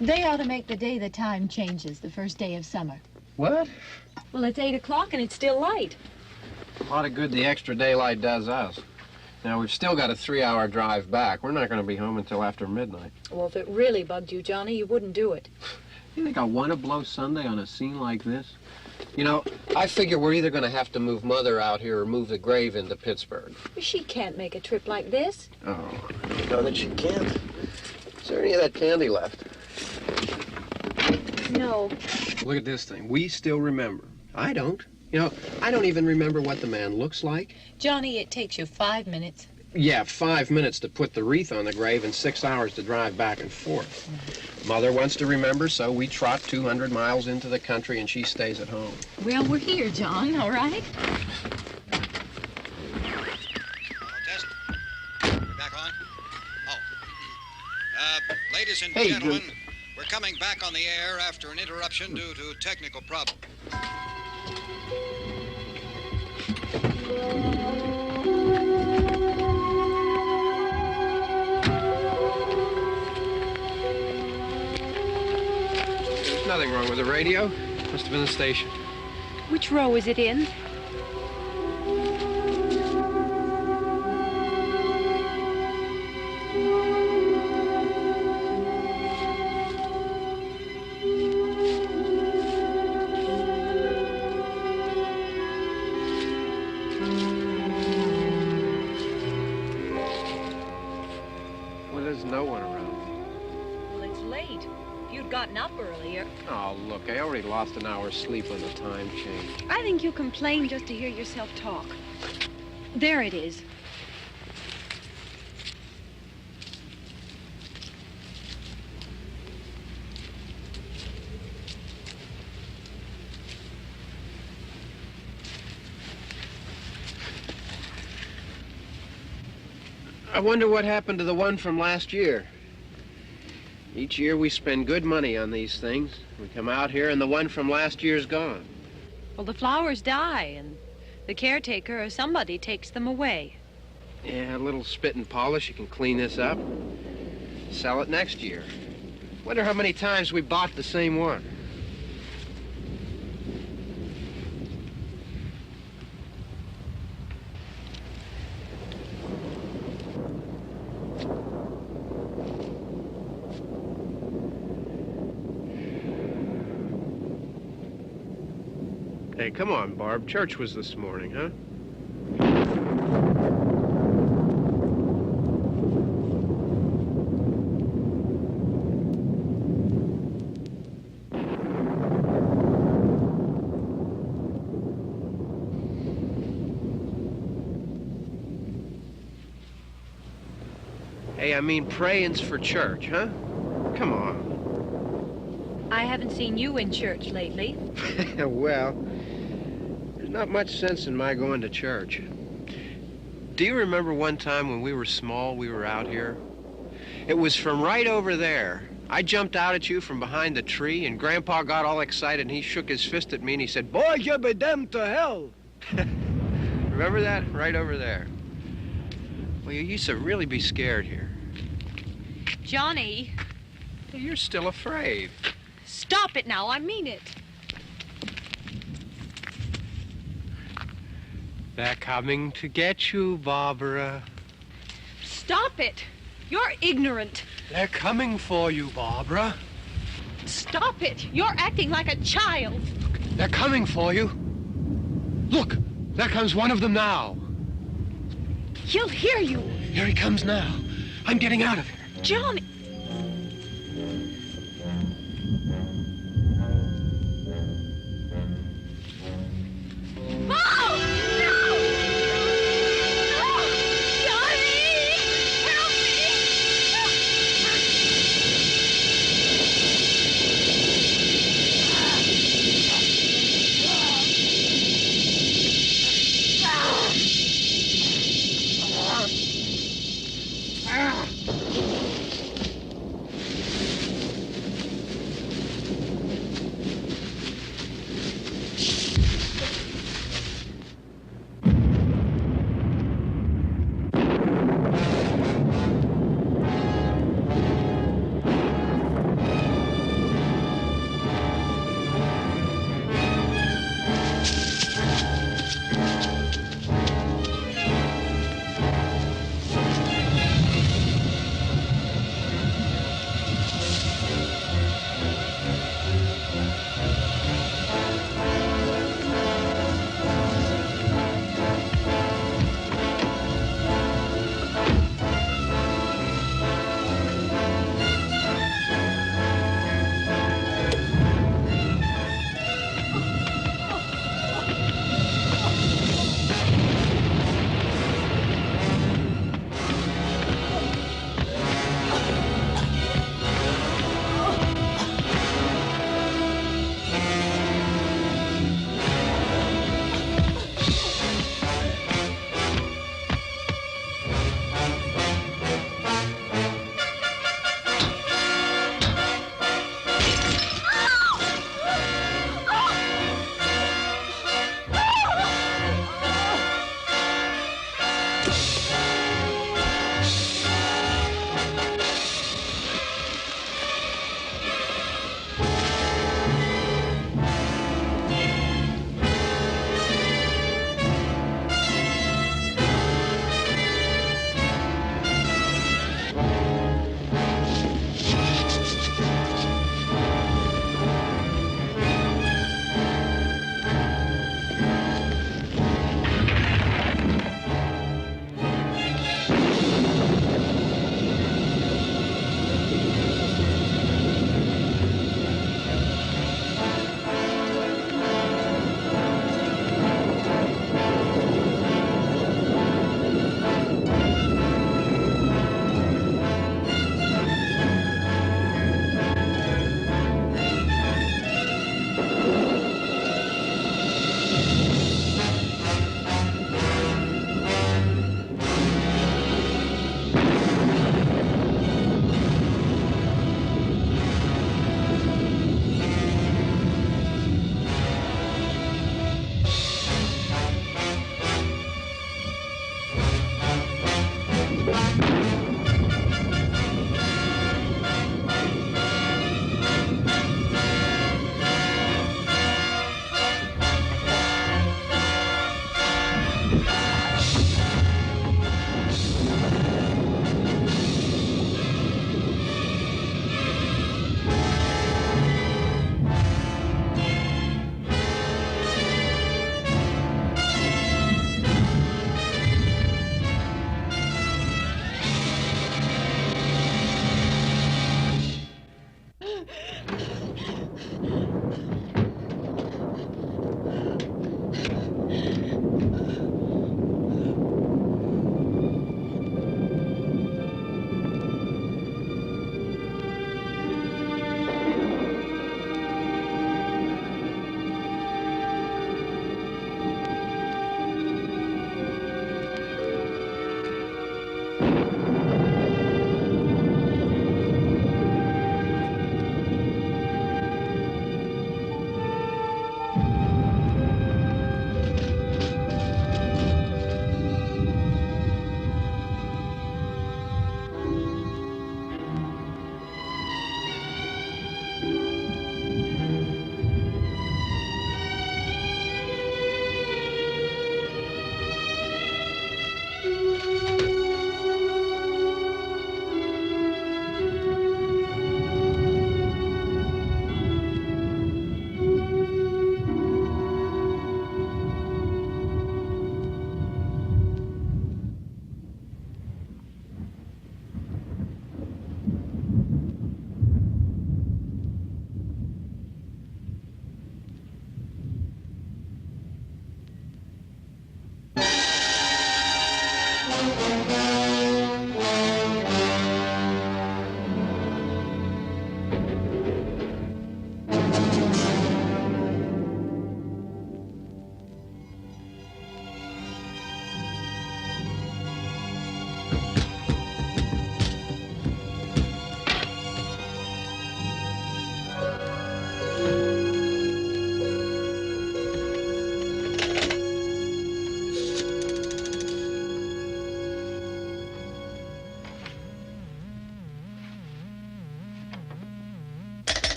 They ought to make the day the time changes, the first day of summer. What? Well, it's 8 o'clock and it's still light. A lot of good the extra daylight does us. Now, we've still got a 3-hour drive back. We're not going to be home until after midnight. Well, if it really bugged you, Johnny, you wouldn't do it. You think I want to blow Sunday on a scene like this? You know, I figure we're either going to have to move Mother out here or move the grave into Pittsburgh. She can't make a trip like this. Oh, you know that she can't. Is there any of that candy left? No. Look at this thing. We still remember. I don't. You know, I don't even remember what the man looks like. Johnny, it takes you 5 minutes. Yeah, 5 minutes to put the wreath on the grave and 6 hours to drive back and forth. Mother wants to remember, so we trot 200 miles into the country and she stays at home. Well, we're here, John, all right? Test. We're back on? Oh. Ladies and gentlemen, we're coming back on the air after an interruption due to technical problem. There's nothing wrong with the radio. Must have been the station. Which row is it in? Up earlier. Oh, look, I already lost an hour's sleep on the time change. I think you complain just to hear yourself talk. There it is. I wonder what happened to the one from last year. Each year we spend good money on these things. We come out here and the one from last year's gone. Well, the flowers die and the caretaker or somebody takes them away. Yeah, a little spit and polish. You can clean this up. Sell it next year. Wonder how many times we bought the same one. Hey, come on, Barb. Church was this morning, huh? Hey, I mean, praying's for church, huh? Come on. I haven't seen you in church lately. Well, there's not much sense in my going to church. Do you remember one time when we were small, we were out here? It was from right over there. I jumped out at you from behind the tree, and Grandpa got all excited, and he shook his fist at me, and he said, "Boy, you be damned to hell." Remember that? Right over there. Well, you used to really be scared here. Johnny. You're still afraid. Stop it now, I mean it. They're coming to get you, Barbra. Stop it. You're ignorant. They're coming for you, Barbra. Stop it. You're acting like a child. They're coming for you. Look, there comes one of them now. He'll hear you. Here he comes now. I'm getting out of here. Johnny.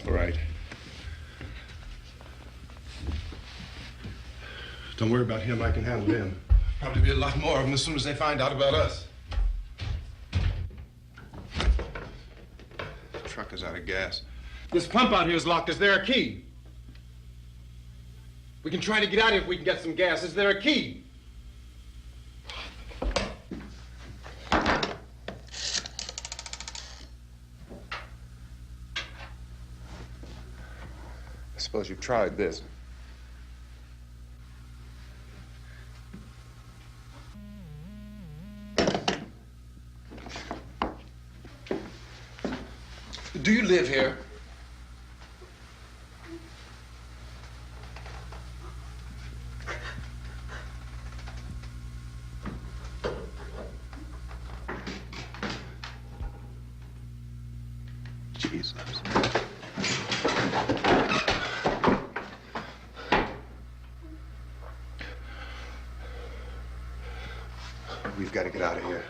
All right. Don't worry about him. I can handle him. Probably be a lot more of them as soon as they find out about us. The truck is out of gas. This pump out here is locked. Is there a key? We can try to get out of here if we can get some gas. Is there a key? I suppose you've tried this. Do you live here? Jesus. We've got to get out of here.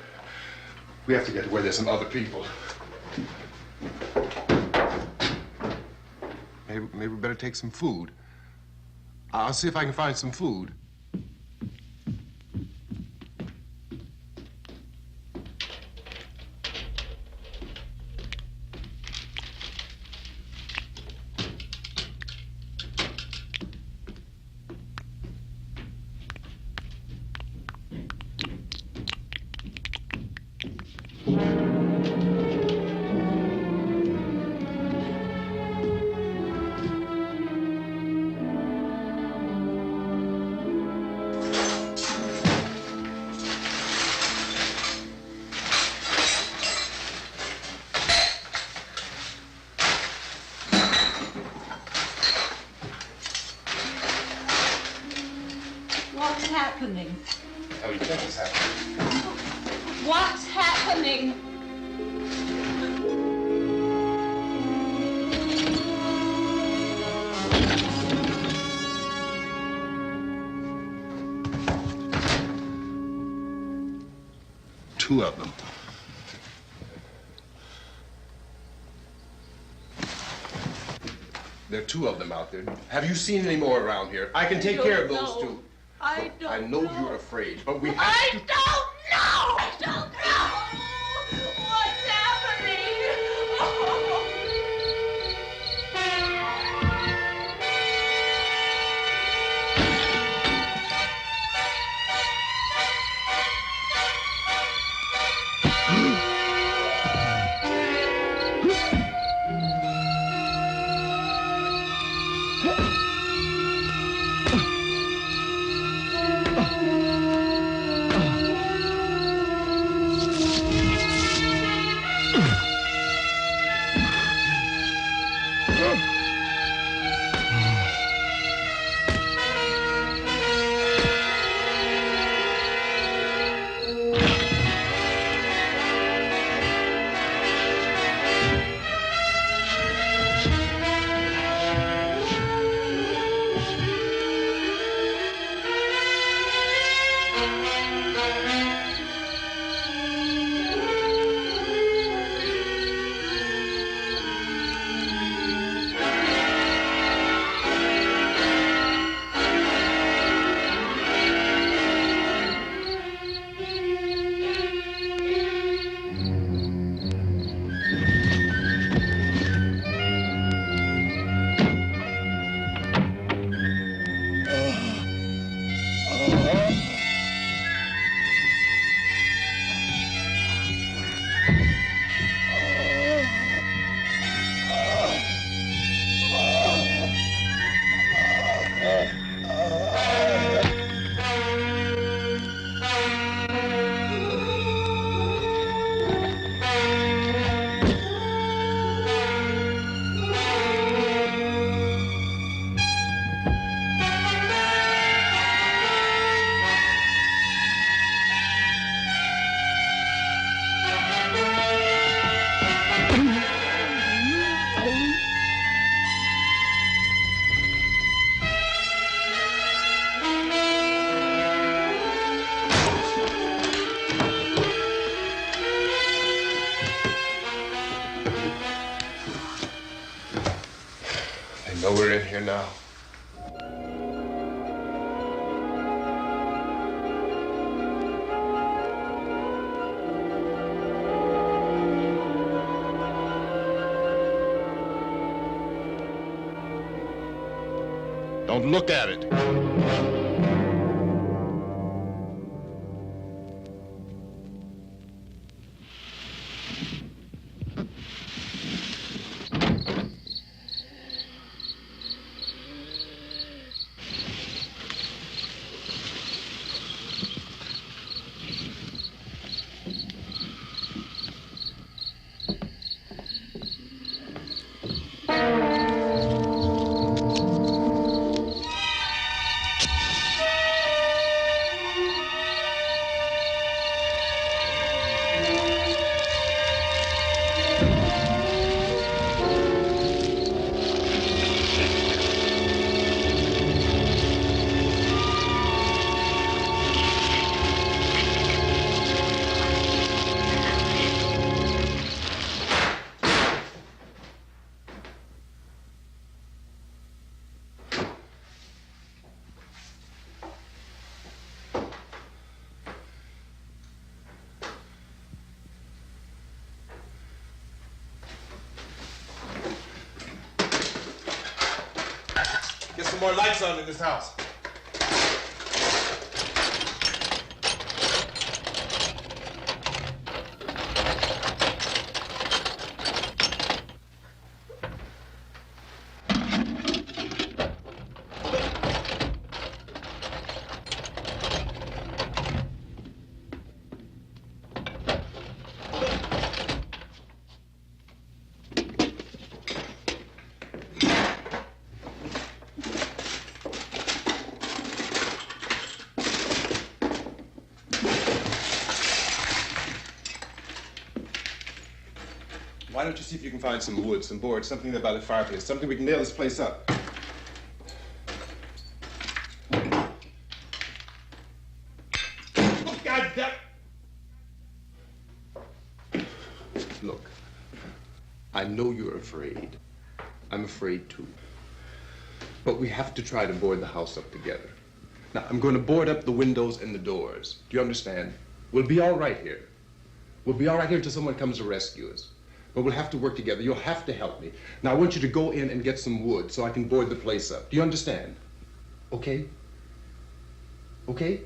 We have to get to where there's some other people. Maybe we better take some food. I'll see if I can find some food. What's happening? Oh, you think it's happening? What's happening? Two of them. There are two of them out there. Have you seen any more around here? I can take care of those two. I don't I know you're afraid, but we have I to... don't know! I don't know! What's happening? know we're in here now. Don't look at it. Get some more lights on in this house. Why don't you see if you can find some wood, some boards, something there by the fireplace, something we can nail this place up. Oh, God damn it! Look, I know you're afraid. I'm afraid too. But we have to try to board the house up together. Now, I'm going to board up the windows and the doors. Do you understand? We'll be all right here. We'll be all right here until someone comes to rescue us. But we'll have to work together. You'll have to help me. Now, I want you to go in and get some wood so I can board the place up. Do you understand? Okay? Okay?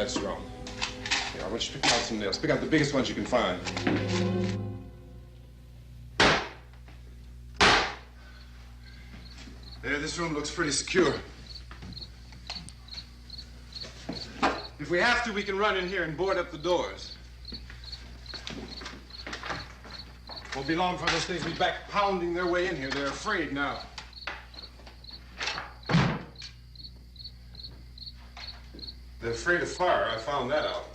That's wrong. Here, I want you to pick out some nails. Pick out the biggest ones you can find. There, this room looks pretty secure. If we have to, we can run in here and board up the doors. Won't be long for those things to be back pounding their way in here. They're afraid now. They're afraid of fire. I found that out.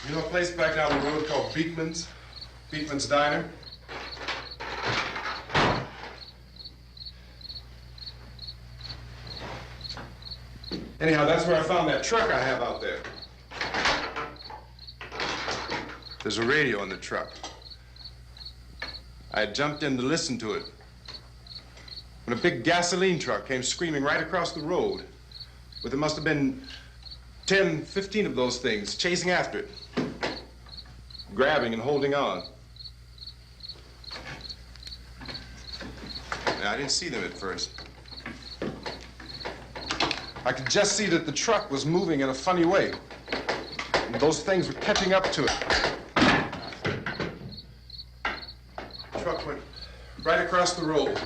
You know a place back down the road called Beekman's? Beekman's Diner? Anyhow, that's where I found that truck I have out there. There's a radio in the truck. I had jumped in to listen to it when a big gasoline truck came screaming right across the road with, it must have been 10, 15 of those things chasing after it, grabbing and holding on. Now, I didn't see them at first. I could just see that the truck was moving in a funny way. And those things were catching up to it. The truck went right across the road.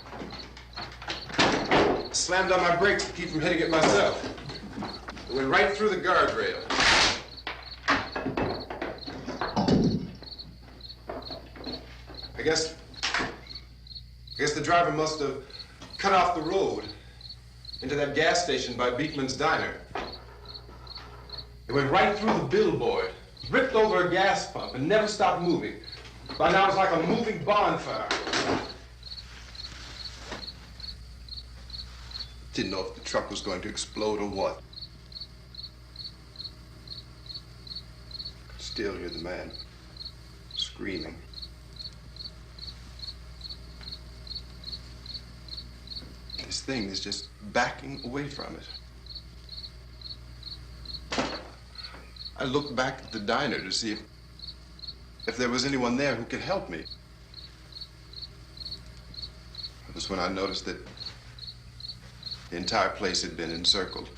Slammed on my brakes to keep from hitting it myself. It went right through the guardrail. I guess the driver must have cut off the road into that gas station by Beekman's Diner. It went right through the billboard, ripped over a gas pump, and never stopped moving. By now, it's like a moving bonfire. Didn't know if the truck was going to explode or what. Could still hear the man screaming. This thing is just backing away from it. I looked back at the diner to see if there was anyone there who could help me. It was when I noticed that the entire place had been encircled.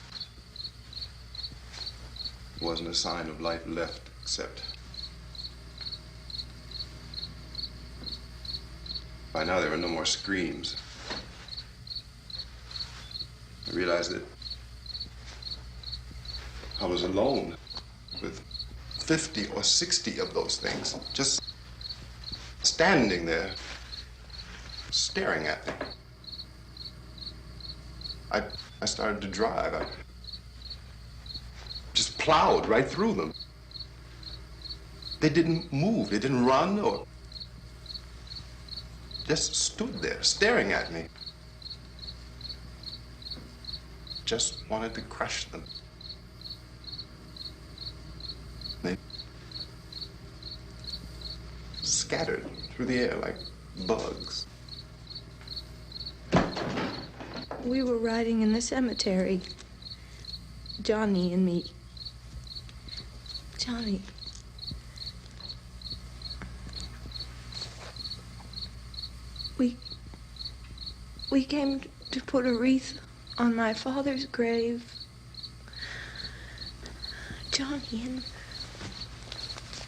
There wasn't a sign of life left except... By now there were no more screams. I realized that I was alone with 50 or 60 of those things, just standing there, staring at me. I started to drive. I just plowed right through them. They didn't move. They didn't run or just stood there staring at me. Just wanted to crush them. They scattered through the air like bugs. We were riding in the cemetery, Johnny and me. Johnny. We came to put a wreath on my father's grave. Johnny,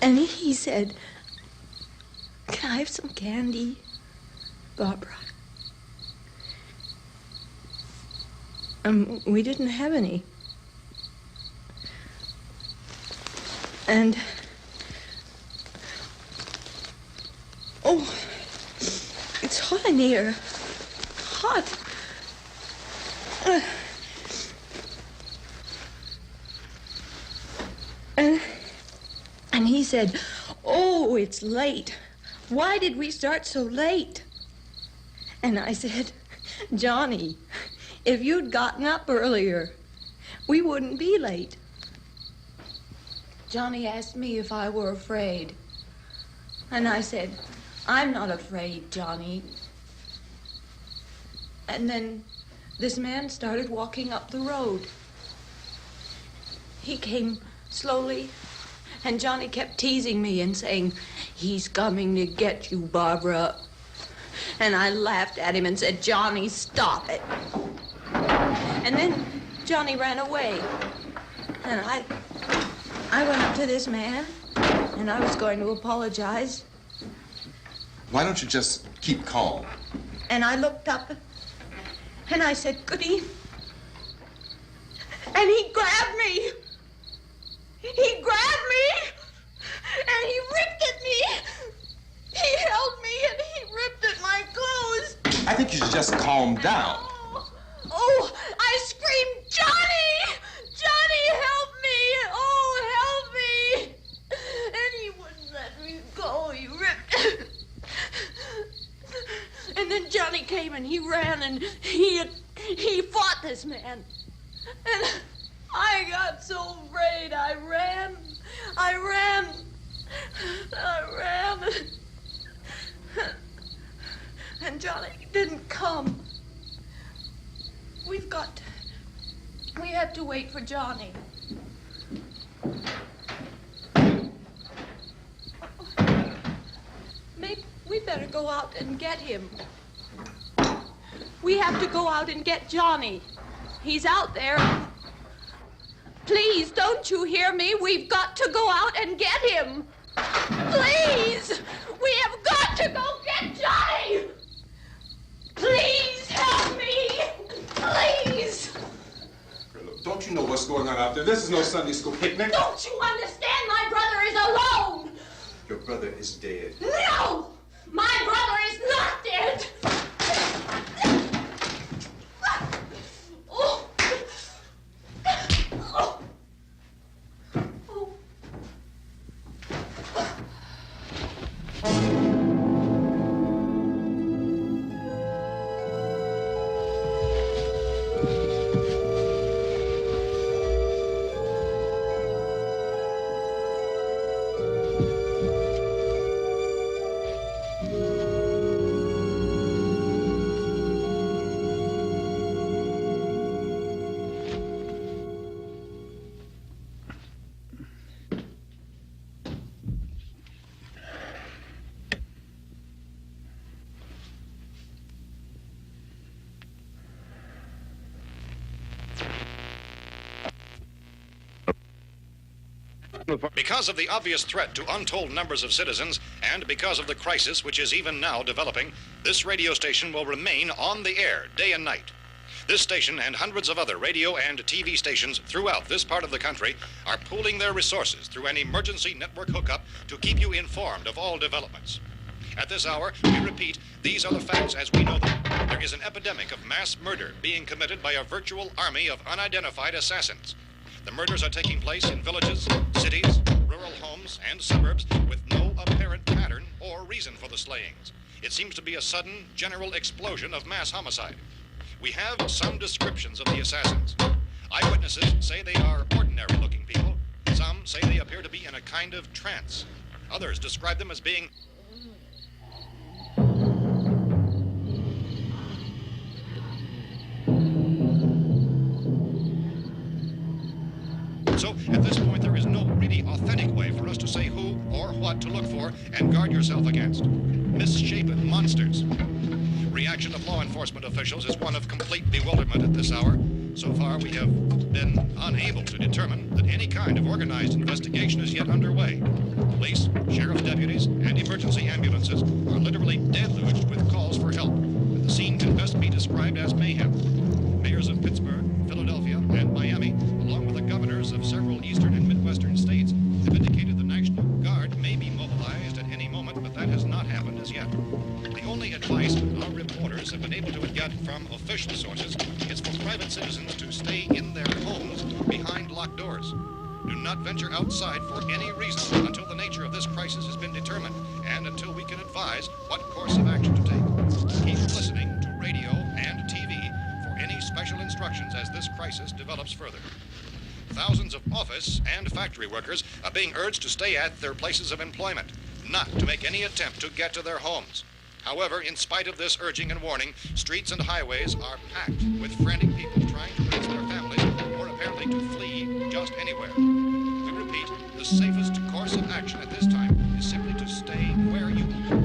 and he said, "Can I have some candy, Barbra?" We didn't have any. And, oh, it's hot in here. Hot. And he said, "Oh, it's late. Why did we start so late?" And I said, "Johnny, if you'd gotten up earlier, we wouldn't be late." Johnny asked me if I were afraid. And I said, "I'm not afraid, Johnny." And then this man started walking up the road. He came slowly And Johnny kept teasing me and saying, "He's coming to get you, Barbara." And I laughed at him and said, "Johnny, stop it." And then Johnny ran away. And I went up to this man, and I was going to apologize. Why don't you just keep calm? And I looked up, and I said, "Good evening." And he grabbed me. He grabbed me, and he ripped at me. He held me, and he ripped at my clothes. I think you should just calm down. Oh, I screamed, "Johnny! Johnny, help me! Oh, help me!" And he wouldn't let me go. He ripped. And then Johnny came and he ran and he fought this man. And I got so afraid. I ran. And Johnny didn't come. We have to wait for Johnny. Maybe we better go out and get him. We have to go out and get Johnny. He's out there. Please, don't you hear me? We've got to go out and get him. Please! We have got to go get Johnny! Please help me! Please! Look, don't you know what's going on out there? This is no Sunday school picnic. Don't you understand? My brother is alone! Your brother is dead. No! My brother is not dead! Oh. Oh. Oh. Because of the obvious threat to untold numbers of citizens, and because of the crisis which is even now developing, this radio station will remain on the air day and night. This station and hundreds of other radio and TV stations throughout this part of the country are pooling their resources through an emergency network hookup to keep you informed of all developments. At this hour, we repeat, these are the facts as we know them. There is an epidemic of mass murder being committed by a virtual army of unidentified assassins. The murders are taking place in villages, cities, rural homes, and suburbs with no apparent pattern or reason for the slayings. It seems to be a sudden, general explosion of mass homicide. We have some descriptions of the assassins. Eyewitnesses say they are ordinary-looking people. Some say they appear to be in a kind of trance. Others describe them as being So, at this point, there is no really authentic way for us to say who or what to look for and guard yourself against. Misshapen monsters. Reaction of law enforcement officials is one of complete bewilderment at this hour. So far, we have been unable to determine that any kind of organized investigation is yet underway. Police, sheriff's deputies, and emergency ambulances are literally deluged with calls for help. And the scene can best be described as mayhem. Mayors of Pittsburgh, Philadelphia, and Miami, along with the governors of several eastern and midwestern states, have indicated the National Guard may be mobilized at any moment, but that has not happened as yet. The only advice our reporters have been able to get from official sources is for private citizens to stay in their homes behind locked doors. Do not venture outside for any reason until the nature of this crisis has been determined and until we can advise what course of action to take. Keep listening to radio and TV for any special instructions as this crisis develops further. Thousands of office and factory workers are being urged to stay at their places of employment, not to make any attempt to get to their homes. However, in spite of this urging and warning, streets and highways are packed with frantic people trying to raise their families or apparently to flee just anywhere. We repeat, the safest course course of action at this time is simply to stay where you are.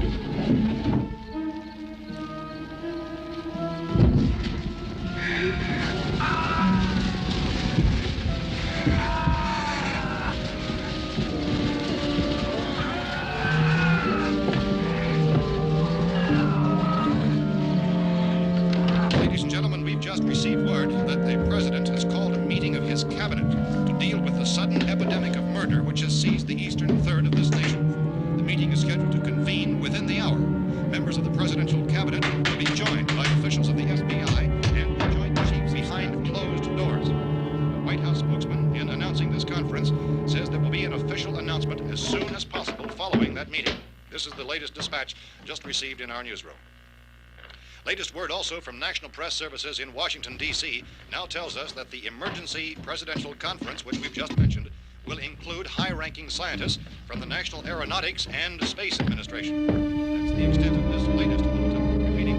Ladies and gentlemen, we've just received word that the President has called a meeting of his cabinet to deal with the sudden epidemic of murder which has seized the eastern third of this nation. The meeting is scheduled to convene within the hour. Members of the presidential cabinet will be joined by officials of the FBI and joint chiefs behind closed doors. The White House spokesman, in announcing this conference, says there will be an official announcement as soon as possible following that meeting. This is the latest dispatch just received in our newsroom. Latest word also from National Press Services in Washington, D.C. now tells us that the emergency presidential conference, which we've just mentioned, will include high-ranking scientists from the National Aeronautics and Space Administration. That's the extent of this latest bulletin. Repeating,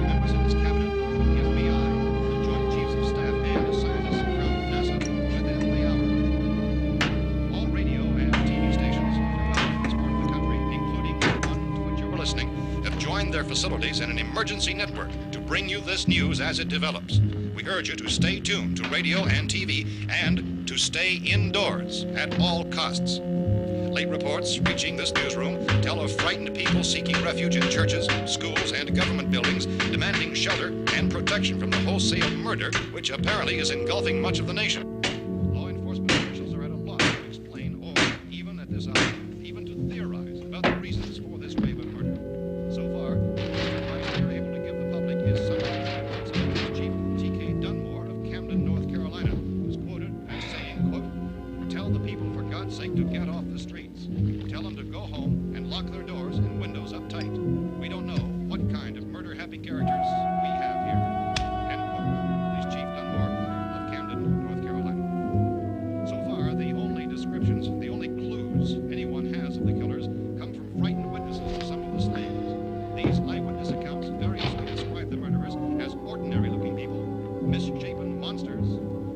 members of his cabinet, the FBI, the Joint Chiefs of Staff, and scientists from NASA within the hour. All radio and TV stations from this part of the country, including the one to which you're listening, have joined their facilities in an emergency network to bring you this news as it develops. We urge you to stay tuned to radio and TV and to stay indoors at all costs. Late reports reaching this newsroom tell of frightened people seeking refuge in churches, schools, and government buildings, demanding shelter and protection from the wholesale murder which apparently is engulfing much of the nation. Law enforcement officials are at a loss to explain or, even at this hour, even to theorize about the reasons for this wave of murder. So far, the advice we are able to give the public is Science Chief T.K. Dunmore of Camden, North Carolina, who's quoted as saying, quote, "Tell the people, for God's sake, to get off the streets. Tell them to go home and lock their doors and windows up tight. We don't know what kind of murder-happy characters we have here." End quote. This Chief Dunmore of Camden, North Carolina. So far, the only descriptions, the only clues anyone has of the killers come from frightened witnesses of some of the slayings. These eyewitness accounts variously describe the murderers as ordinary-looking people, misshapen monsters,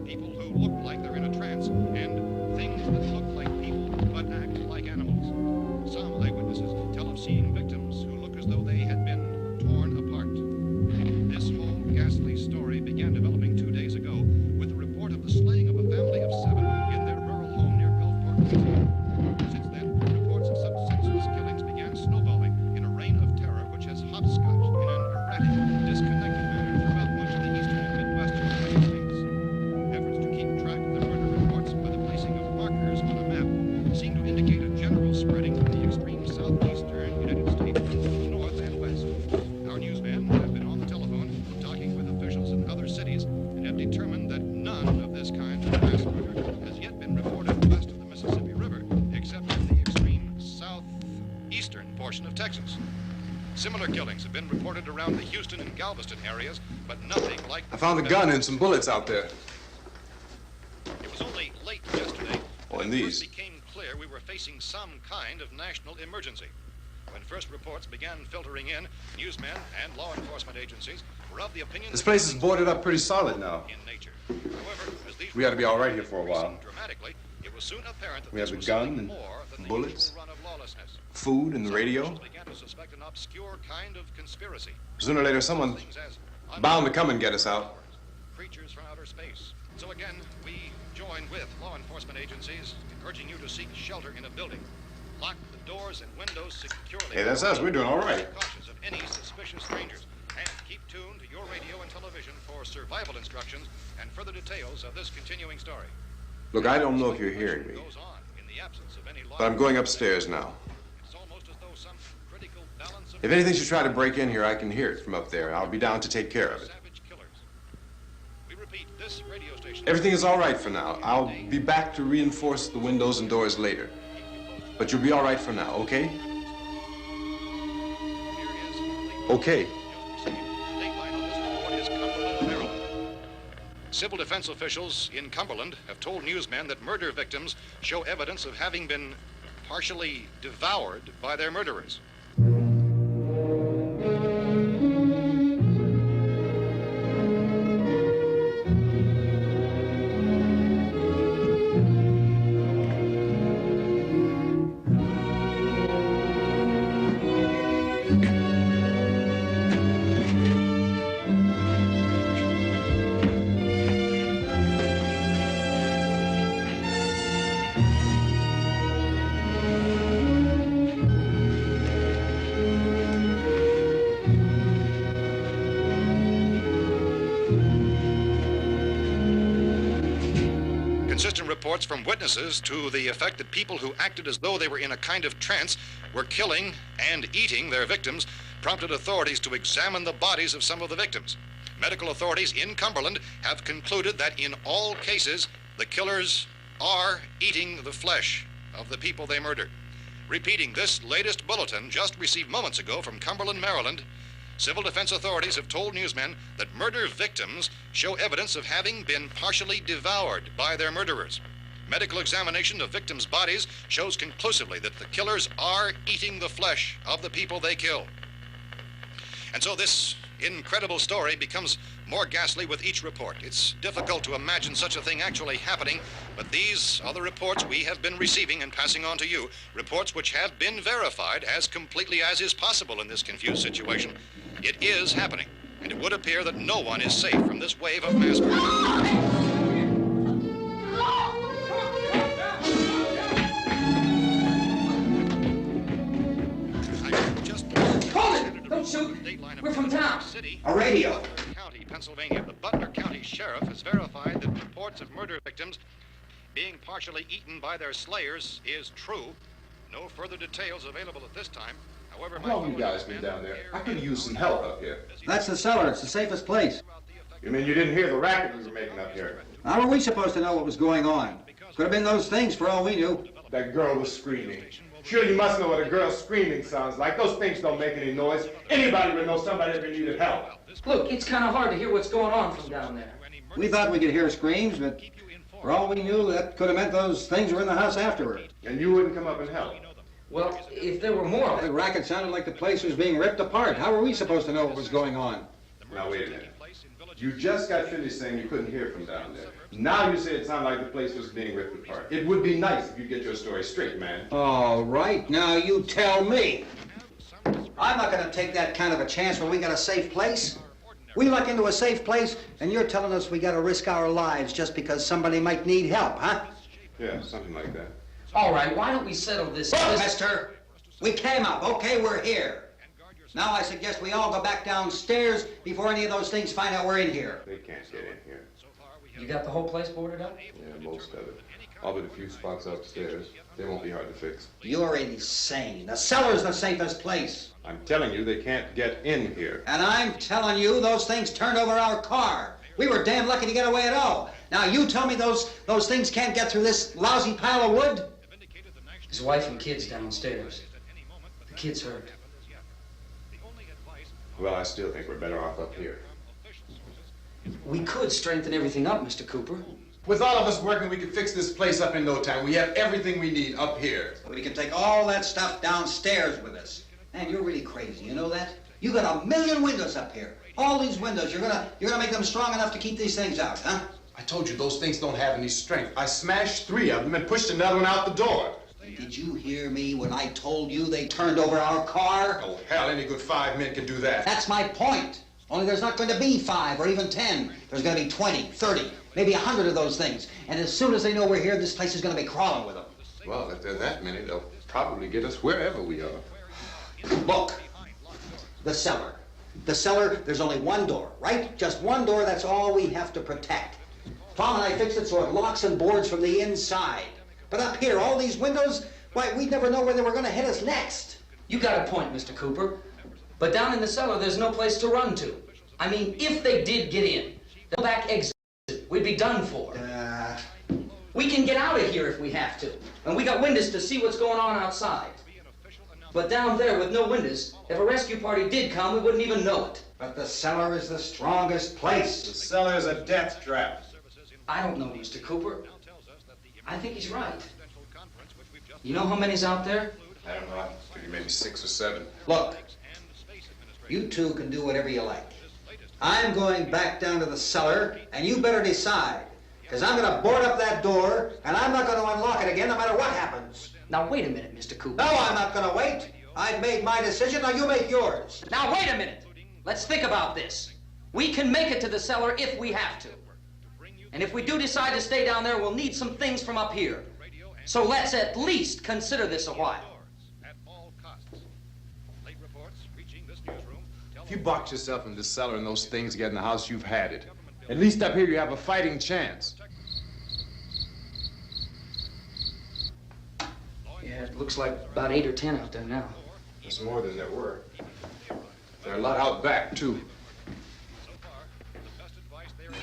people who look like they're in a trance, and things that look like people but act like animals. Some eyewitnesses tell of seeing victims who look as though they had been torn apart. This whole ghastly story began developing 2 days ago with the report of the slaying of a family of 7 in their rural home near Gulfport, Louisiana. Since then, reports of such senseless killings began snowballing in a reign of terror which has hopscotched in an erratic, disconnected manner throughout much of the eastern and midwestern United States. Efforts to keep track of the murder reports by the placing of markers on a map seem to indicate a general spreading from the extreme southeastern United States to the north and west. Our newsmen have been on the telephone talking with officials in other cities and have determined that none of this kind of mass murder has yet been reported west of the Mississippi River, except in the extreme southeastern portion of Texas. Similar killings have been reported around the Houston and Galveston areas, but nothing like... I found a gun and some bullets out there. It was only late yesterday Oh, and when it these. first became clear we were facing some kind of national emergency. When first reports began filtering in, newsmen and law enforcement agencies were of the opinion This that place is killings boarded were up pretty solid now. in nature. However, as these We ought to be all right here reports for a increased while. dramatically, it was soon apparent that We this have a was gun something and more than the bullets. usual run of lawlessness. Food and the Some radio. officials began to suspect an obscure kind of conspiracy. Sooner or later, someone's Things as bound to come and get us out. creatures from outer space. So again, we join with law enforcement agencies in urging you to seek shelter in a building. Lock the doors and windows securely. Hey, that's us. We're doing all right. Be cautious of any suspicious strangers. And keep tuned to your radio and television for survival instructions and further details of this continuing story. Look, I don't know if you're hearing me, Goes on in the absence of any law. but I'm going upstairs now. It's almost as though some critical balance of If anything should try to break in here, I can hear it from up there. I'll be down to take care of it. savage killers. We repeat, this radio station. Everything is all right for now. I'll be back to reinforce the windows and doors later. But you'll be all right for now, okay? Okay. Civil defense officials in Cumberland have told newsmen that murder victims show evidence of having been partially devoured by their murderers. reports from witnesses to the effect that people who acted as though they were in a kind of trance were killing and eating their victims prompted authorities to examine the bodies of some of the victims. Medical authorities in Cumberland have concluded that in all cases, the killers are eating the flesh of the people they murdered. Repeating this latest bulletin just received moments ago from Cumberland, Maryland, civil defense authorities have told newsmen that murder victims show evidence of having been partially devoured by their murderers. Medical examination of victims' bodies shows conclusively that the killers are eating the flesh of the people they kill. And so this incredible story becomes more ghastly with each report. It's difficult to imagine such a thing actually happening, but these are the reports we have been receiving and passing on to you, reports which have been verified as completely as is possible in this confused situation. It is happening, and it would appear that no one is safe from this wave of mass murder. Don't shoot. We're from town. A radio. County, Pennsylvania. The Butler County Sheriff has verified that reports of murder victims being partially eaten by their slayers is true. No further details available at this time. However, How long you guys been down there? I could use some help up here. That's the cellar. It's the safest place. You mean you didn't hear the racket we were making up here? How were we supposed to know what was going on? Could have been those things for all we knew. That girl was screaming. Sure, you must know what a girl screaming sounds like. Those things don't make any noise. Anybody would know somebody ever needed help. Look, it's kind of hard to hear what's going on from down there. We thought we could hear screams, but for all we knew, that could have meant those things were in the house afterward. And you wouldn't come up and help? Well, if there were more... The racket sounded like the place was being ripped apart. How were we supposed to know what was going on? Now, wait a minute. You just got finished saying you couldn't hear from down there. Now you say it sounded like the place was being ripped apart. It would be nice if you get your story straight, man. All right, now you tell me. I'm not going to take that kind of a chance when we got a safe place. We luck into a safe place, and you're telling us we got to risk our lives just because somebody might need help, huh? Yeah, something like that. All right, why don't we settle this... Look, mister, we came up. Okay, we're here. Now I suggest we all go back downstairs before any of those things find out we're in here. They can't get in here. You got the whole place boarded up? Yeah, most of it. All but a few spots upstairs. They won't be hard to fix. You're insane. The cellar's the safest place. I'm telling you, they can't get in here. And I'm telling you, those things turned over our car. We were damn lucky to get away at all. Now you tell me those things can't get through this lousy pile of wood? His wife and kids downstairs. The kids hurt. Well, I still think we're better off up here. We could strengthen everything up, Mr. Cooper. With all of us working, we could fix this place up in no time. We have everything we need up here. We can take all that stuff downstairs with us. Man, you're really crazy, you know that? You got 1,000,000 windows up here. All these windows, you're gonna make them strong enough to keep these things out, huh? I told you those things don't have any strength. I smashed 3 of them and pushed another one out the door. Did you hear me when I told you they turned over our car? Oh, hell, any good 5 men can do that. That's my point. Only there's not going to be 5 or even 10. There's going to be 20, 30, maybe 100 of those things. And as soon as they know we're here, this place is going to be crawling with them. Well, if there are that many, they'll probably get us wherever we are. Look, the cellar. The cellar, there's only one door, right? Just one door, that's all we have to protect. Tom and I fixed it so it locks and boards from the inside. But up here, all these windows, why, we'd never know where they were going to hit us next. You got a point, Mr. Cooper. But down in the cellar, there's no place to run to. I mean, if they did get in, the back exit, we'd be done for. We can get out of here if we have to. And we got windows to see what's going on outside. But down there with no windows, if a rescue party did come, we wouldn't even know it. But the cellar is the strongest place. The cellar is a death trap. I don't know, Mr. Cooper. I think he's right. You know how many's out there? I don't know. I figure maybe 6 or 7. Look, you two can do whatever you like. I'm going back down to the cellar, and you better decide. Because I'm going to board up that door, and I'm not going to unlock it again no matter what happens. Now, wait a minute, Mr. Cooper. No, I'm not going to wait. I've made my decision, now you make yours. Now, wait a minute. Let's think about this. We can make it to the cellar if we have to. And if we do decide to stay down there, we'll need some things from up here. So let's at least consider this a while. If you box yourself in this cellar and those things get in the house, you've had it. At least up here you have a fighting chance. Yeah, it looks like about 8 or 10 out there now. There's more than there were. There are a lot out back, too. So far, the best advice there is.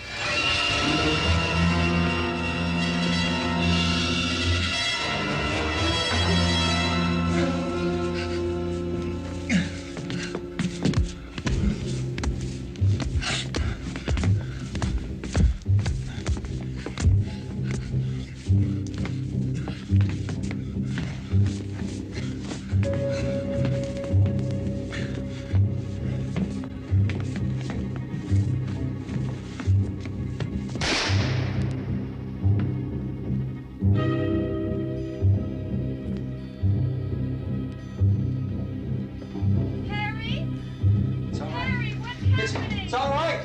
It's all right.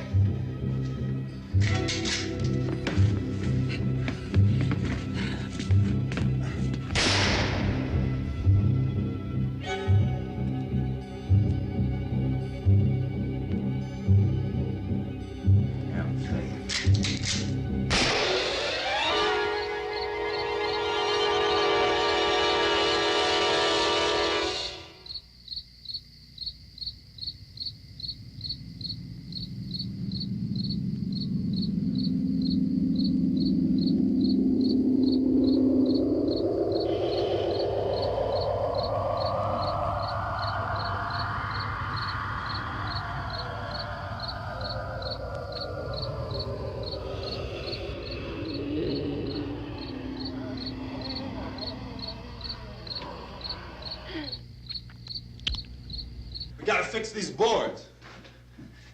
Gotta fix these boards.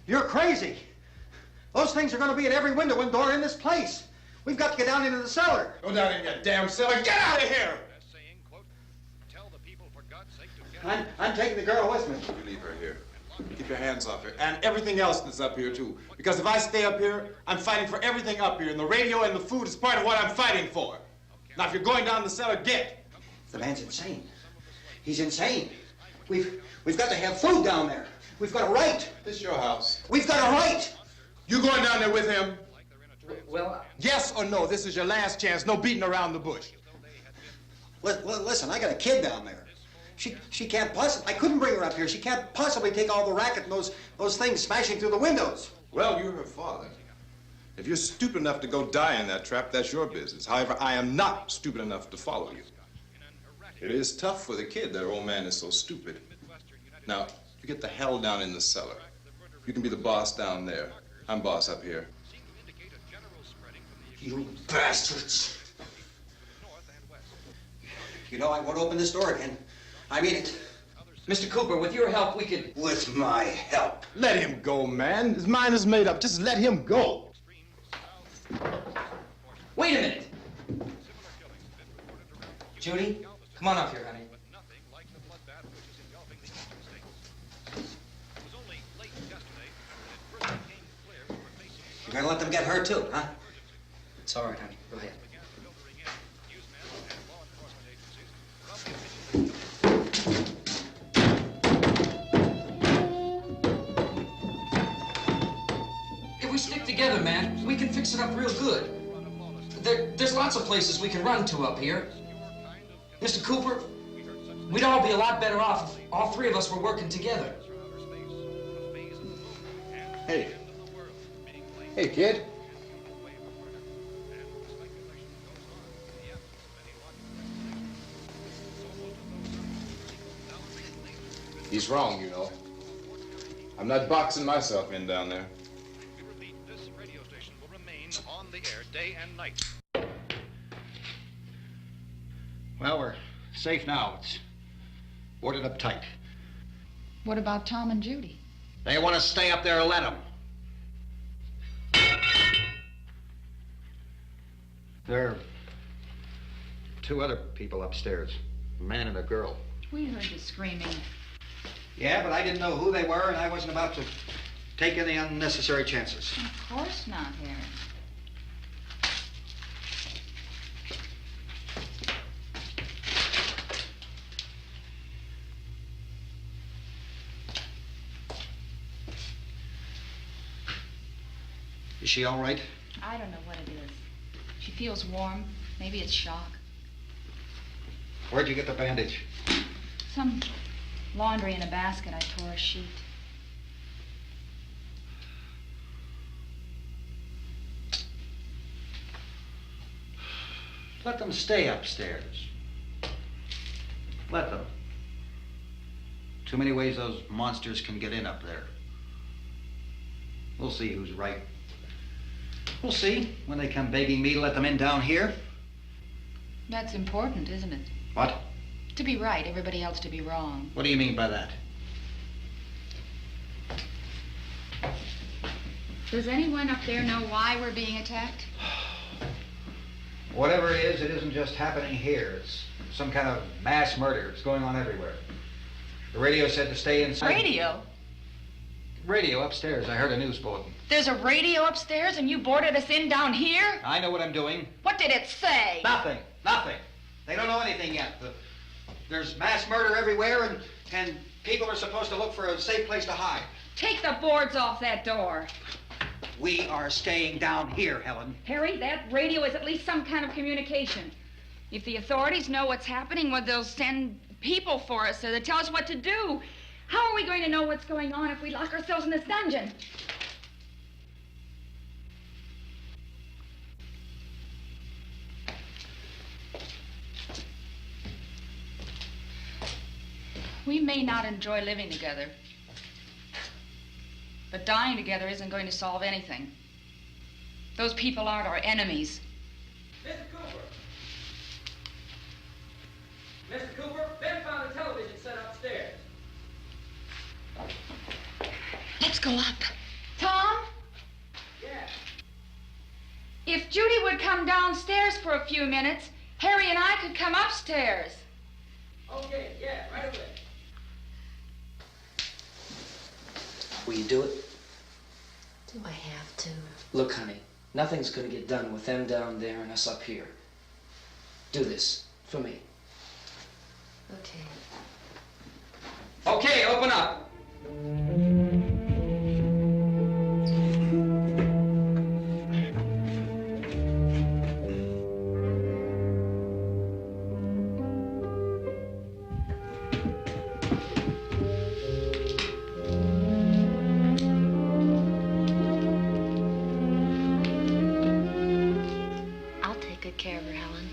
You're crazy. Those things are going to be at every window and door in this place. We've got to get down into the cellar. Go down in your damn cellar. Get out of here! Saying, quote, tell the people for God's sake to get I'm taking the girl with me. You leave her here. Keep your hands off her. And everything else that's up here, too. Because if I stay up here, I'm fighting for everything up here. And the radio and the food is part of what I'm fighting for. Now, if you're going down the cellar, get. The man's insane. He's insane. We've got to have food down there. We've got a right. This is your house. We've got a right. You going down there with him? Well, Yes or no? This is your last chance. No beating around the bush. Listen, I got a kid down there. She can't possibly. I couldn't bring her up here. She can't possibly take all the racket and those things smashing through the windows. Well, you're her father. If you're stupid enough to go die in that trap, that's your business. However, I am not stupid enough to follow you. It is tough for the kid that her old man is so stupid. Now, you get the hell down in the cellar. You can be the boss down there. I'm boss up here. You bastards. You know, I won't open this door again. I mean it. Mr. Cooper, with your help, we could... With my help. Let him go, man. His mind is made up. Just let him go. Wait a minute. Judy, come on up here, honey. You're gonna let them get hurt too, huh? It's all right, honey. Go ahead. If we stick together, man, we can fix it up real good. There's lots of places we can run to up here. Mr. Cooper, we'd all be a lot better off if all three of us were working together. Hey. Hey, kid. He's wrong, you know. I'm not boxing myself in down there. We repeat, this radio station will remain on the air day and night. Well, we're safe now. It's boarded up tight. What about Tom and Judy? They want to stay up there, let them. There are two other people upstairs, a man and a girl. We heard you screaming. Yeah, but I didn't know who they were, and I wasn't about to take any unnecessary chances. Of course not, Harry. Is she all right? I don't know what it is. She feels warm. Maybe it's shock. Where'd you get the bandage? Some laundry in a basket. I tore a sheet. Let them stay upstairs. Let them. Too many ways those monsters can get in up there. We'll see who's right. We'll see when they come begging me to let them in down here. That's important, isn't it? What? To be right, everybody else to be wrong. What do you mean by that? Does anyone up there know why we're being attacked? Whatever it is, it isn't just happening here. It's some kind of mass murder. It's going on everywhere. The radio said to stay inside. Radio? Radio upstairs. I heard a news bulletin. There's a radio upstairs and you boarded us in down here? I know what I'm doing. What did it say? Nothing. Nothing. They don't know anything yet. There's mass murder everywhere, and people are supposed to look for a safe place to hide. Take the boards off that door. We are staying down here, Helen. Harry, that radio is at least some kind of communication. If the authorities know what's happening, well, they'll send people for us, so they'll tell us what to do. How are we going to know what's going on if we lock ourselves in this dungeon? We may not enjoy living together, but dying together isn't going to solve anything. Those people aren't our enemies. Mr. Cooper! Mr. Cooper, Ben found a television set upstairs. Let's go up. Tom? Yeah. If Judy would come downstairs for a few minutes, Harry and I could come upstairs. Okay, yeah, right away. Will you do it? Do I have to? Look, honey, nothing's gonna get done with them down there and us up here. Do this for me. Okay. Okay, open up. I'll take good care of her, Helen.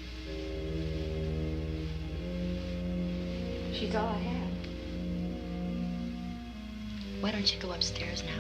She's all I have. Why don't you go upstairs now?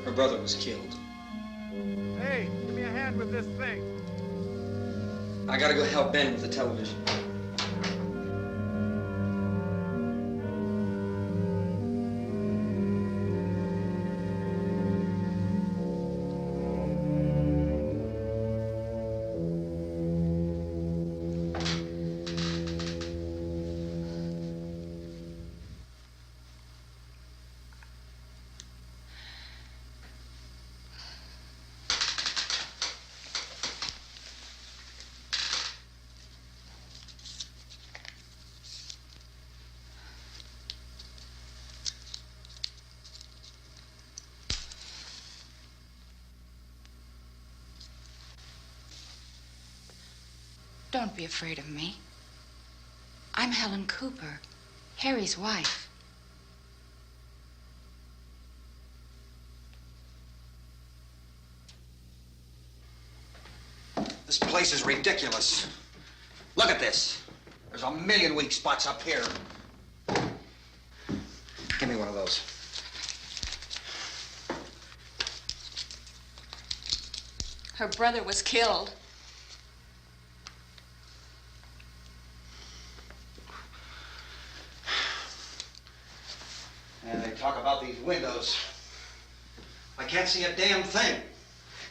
Her brother was killed. Hey, give me a hand with this thing. I gotta go help Ben with the television. Don't be afraid of me. I'm Helen Cooper, Harry's wife. This place is ridiculous. Look at this. There's a million weak spots up here. Give me one of those. Her brother was killed. And they talk about these windows. I can't see a damn thing.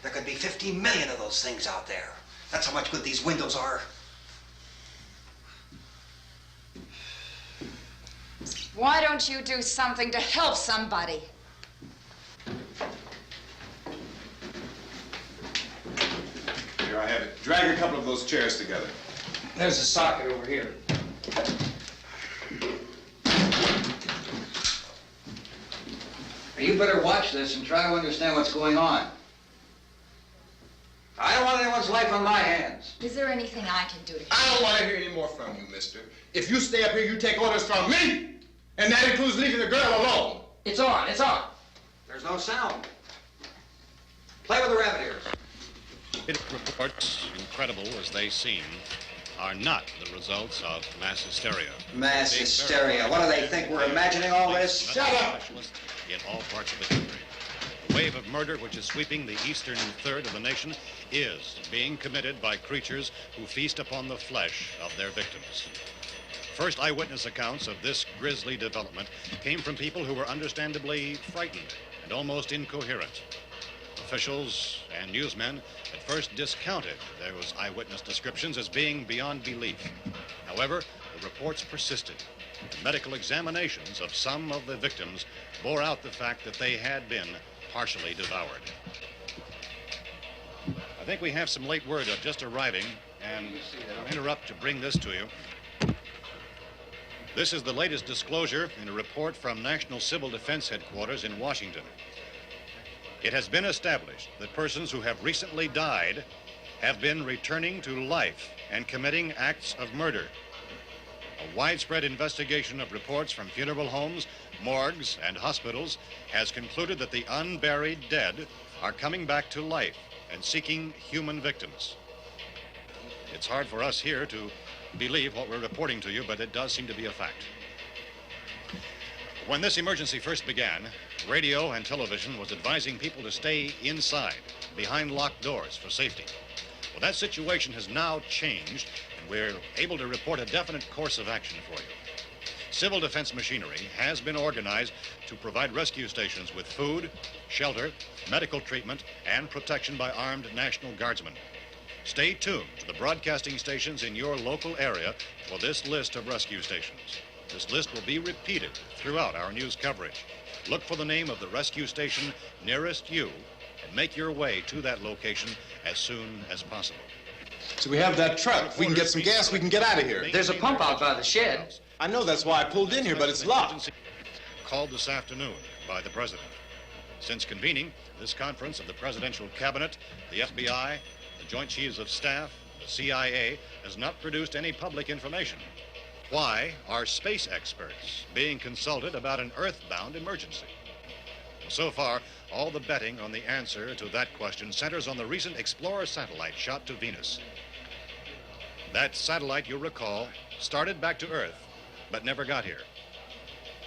There could be 15 million of those things out there. That's how much good these windows are. Why don't you do something to help somebody? Here, I have it. Drag a couple of those chairs together. There's a socket over here. You better watch this and try to understand what's going on. I don't want anyone's life on my hands. Is there anything I can do to help? I don't want to hear any more from you, mister. If you stay up here, you take orders from me. And that includes leaving the girl alone. It's on, it's on. There's no sound. Play with the rabbit ears. Reports, incredible as they seem, are not the results of mass hysteria. Mass hysteria. What do they think? We're imagining all this? Shut up! In all parts of the country. The wave of murder which is sweeping the eastern third of the nation is being committed by creatures who feast upon the flesh of their victims. First eyewitness accounts of this grisly development came from people who were understandably frightened and almost incoherent. Officials and newsmen at first discounted those eyewitness descriptions as being beyond belief. However, the reports persisted. The medical examinations of some of the victims bore out the fact that they had been partially devoured. I think we have some late word just arriving, and I'll interrupt to bring this to you. This is the latest disclosure in a report from National Civil Defense Headquarters in Washington. It has been established that persons who have recently died have been returning to life and committing acts of murder. A widespread investigation of reports from funeral homes, morgues, and hospitals has concluded that the unburied dead are coming back to life and seeking human victims. It's hard for us here to believe what we're reporting to you, but it does seem to be a fact. When this emergency first began, radio and television was advising people to stay inside, behind locked doors for safety. Well, that situation has now changed, and we're able to report a definite course of action for you. Civil defense machinery has been organized to provide rescue stations with food, shelter, medical treatment, and protection by armed National Guardsmen. Stay tuned to the broadcasting stations in your local area for this list of rescue stations. This list will be repeated throughout our news coverage. Look for the name of the rescue station nearest you and make your way to that location as soon as possible. So we have that truck. If we can get some gas, we can get out of here. There's a pump out by the shed. I know, that's why I pulled in here, but it's locked. Called this afternoon by the President. Since convening this conference of the Presidential Cabinet, the FBI, the Joint Chiefs of Staff, the CIA has not produced any public information. Why are space experts being consulted about an earthbound emergency? So far, all the betting on the answer to that question centers on the recent Explorer satellite shot to Venus. That satellite, you'll recall, started back to Earth, but never got here.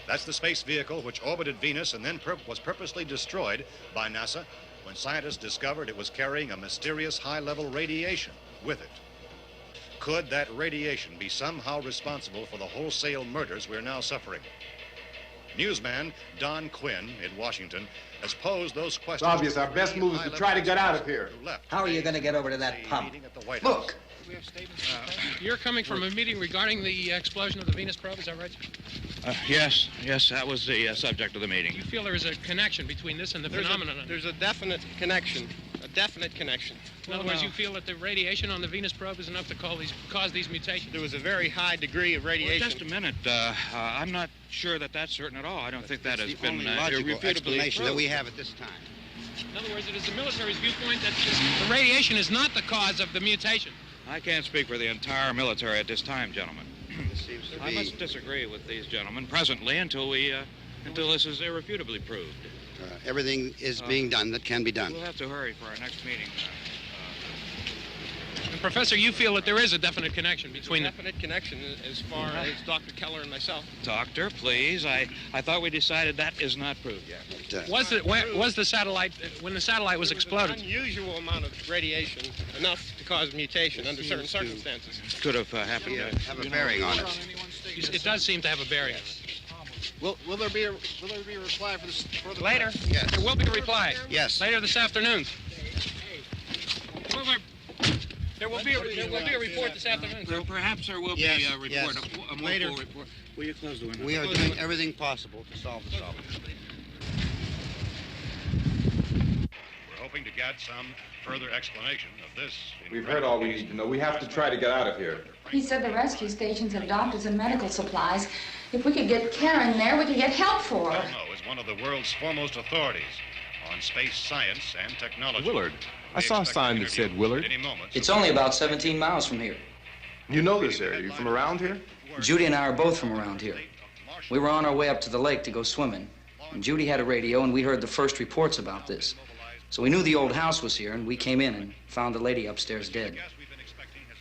That's the space vehicle which orbited Venus and then was purposely destroyed by NASA when scientists discovered it was carrying a mysterious high-level radiation with it. Could that radiation be somehow responsible for the wholesale murders we're now suffering? Newsman Don Quinn in Washington has posed those questions. It's obvious our best move is to try to get out of here. How are you going to get over to that pump? Look! You're coming from a meeting regarding the explosion of the Venus probe, is that right? Yes, that was the subject of the meeting. You feel there is a connection between this and the phenomenon? There's a definite connection. In other words, you feel that the radiation on the Venus probe is enough to cause these mutations? There was a very high degree of radiation. Well, just a minute. I'm not sure that that's certain at all. I don't think that has been logical explanation that we have at this time. In other words, it is the military's viewpoint that the radiation is not the cause of the mutation. I can't speak for the entire military at this time, gentlemen. This seems to be... I must disagree with these gentlemen presently until this is irrefutably proved. Everything is being done that can be done. We'll have to hurry for our next meeting. And Professor, you feel that there is a definite connection between them? Definite connection as far as Dr. Keller and myself. Doctor, please. I thought we decided that is not proved yet. Was the satellite, when the satellite was exploded? An unusual amount of radiation, enough to cause mutation under certain circumstances. Could have happened. Have a bearing on it. It does seem to have a bearing. Will there be a reply for the later? Yes. There will be a reply. Yes. Later this afternoon. There will be a report this afternoon. Well, perhaps there will be a report, yes. a more Later. full report. Will you close the window? We are doing everything possible to solve the problem. We're hoping to get some further explanation of this. We've heard all we need to know. We have to try to get out of here. He said the rescue stations have doctors and medical supplies. If we could get care in there, we could get help for her. Romero is one of the world's foremost authorities on space science and technology. Willard. I saw a sign that said Willard. It's only about 17 miles from here. You know this area. You from around here? Judy and I are both from around here. We were on our way up to the lake to go swimming, and Judy had a radio, and we heard the first reports about this. So we knew the old house was here, and we came in and found the lady upstairs dead.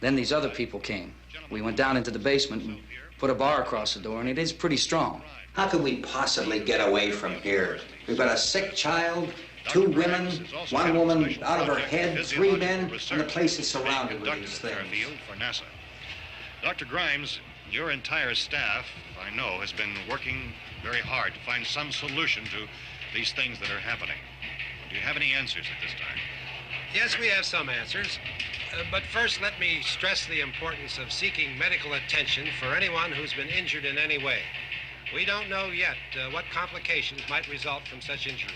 Then these other people came. We went down into the basement and put a bar across the door, and it is pretty strong. How could we possibly get away from here? We've got a sick child, 2 women, 1 woman out of her head, 3 men, and the place is surrounded with these things. For NASA. Dr. Grimes, your entire staff, I know, has been working very hard to find some solution to these things that are happening. Do you have any answers at this time? Yes, we have some answers. But first, let me stress the importance of seeking medical attention for anyone who's been injured in any way. We don't know yet what complications might result from such injuries.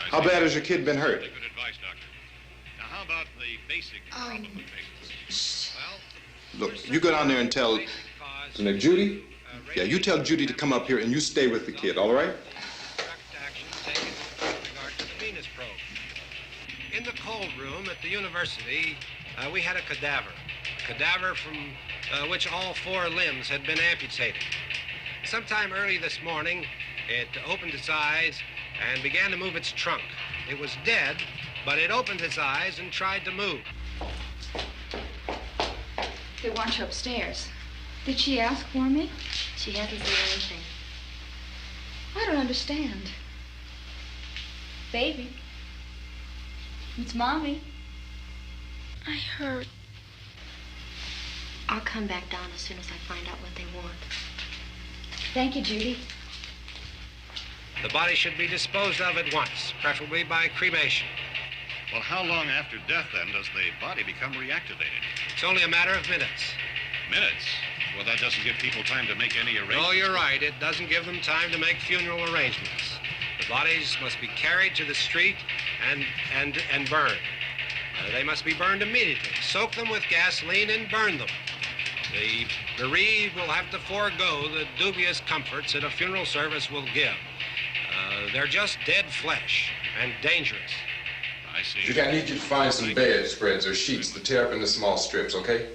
How bad has your kid been hurt? Good advice, Doctor. Now, how about the basic problem of patients? Look, you go down there and tell Judy? Yeah, you tell Judy to come up here and you stay with the kid, all right? Action taken with regard to the Venus probe. In the cold room at the university, we had a cadaver from which all 4 limbs had been amputated. Sometime early this morning, it opened its eyes and began to move its trunk. It was dead, but it opened its eyes and tried to move. They want you upstairs. Did she ask for me? She hasn't said anything. I don't understand. Baby. It's Mommy. I heard. I'll come back down as soon as I find out what they want. Thank you, Judy. The body should be disposed of at once, preferably by cremation. Well, how long after death, then, does the body become reactivated? It's only a matter of minutes. Minutes? Well, that doesn't give people time to make any arrangements. No, you're right. It doesn't give them time to make funeral arrangements. The bodies must be carried to the street and burned. They must be burned immediately. Soak them with gasoline and burn them. The bereaved will have to forego the dubious comforts that a funeral service will give. They're just dead flesh and dangerous. I see. Judy, I need you to find some bedspreads or sheets to tear up into small strips, okay?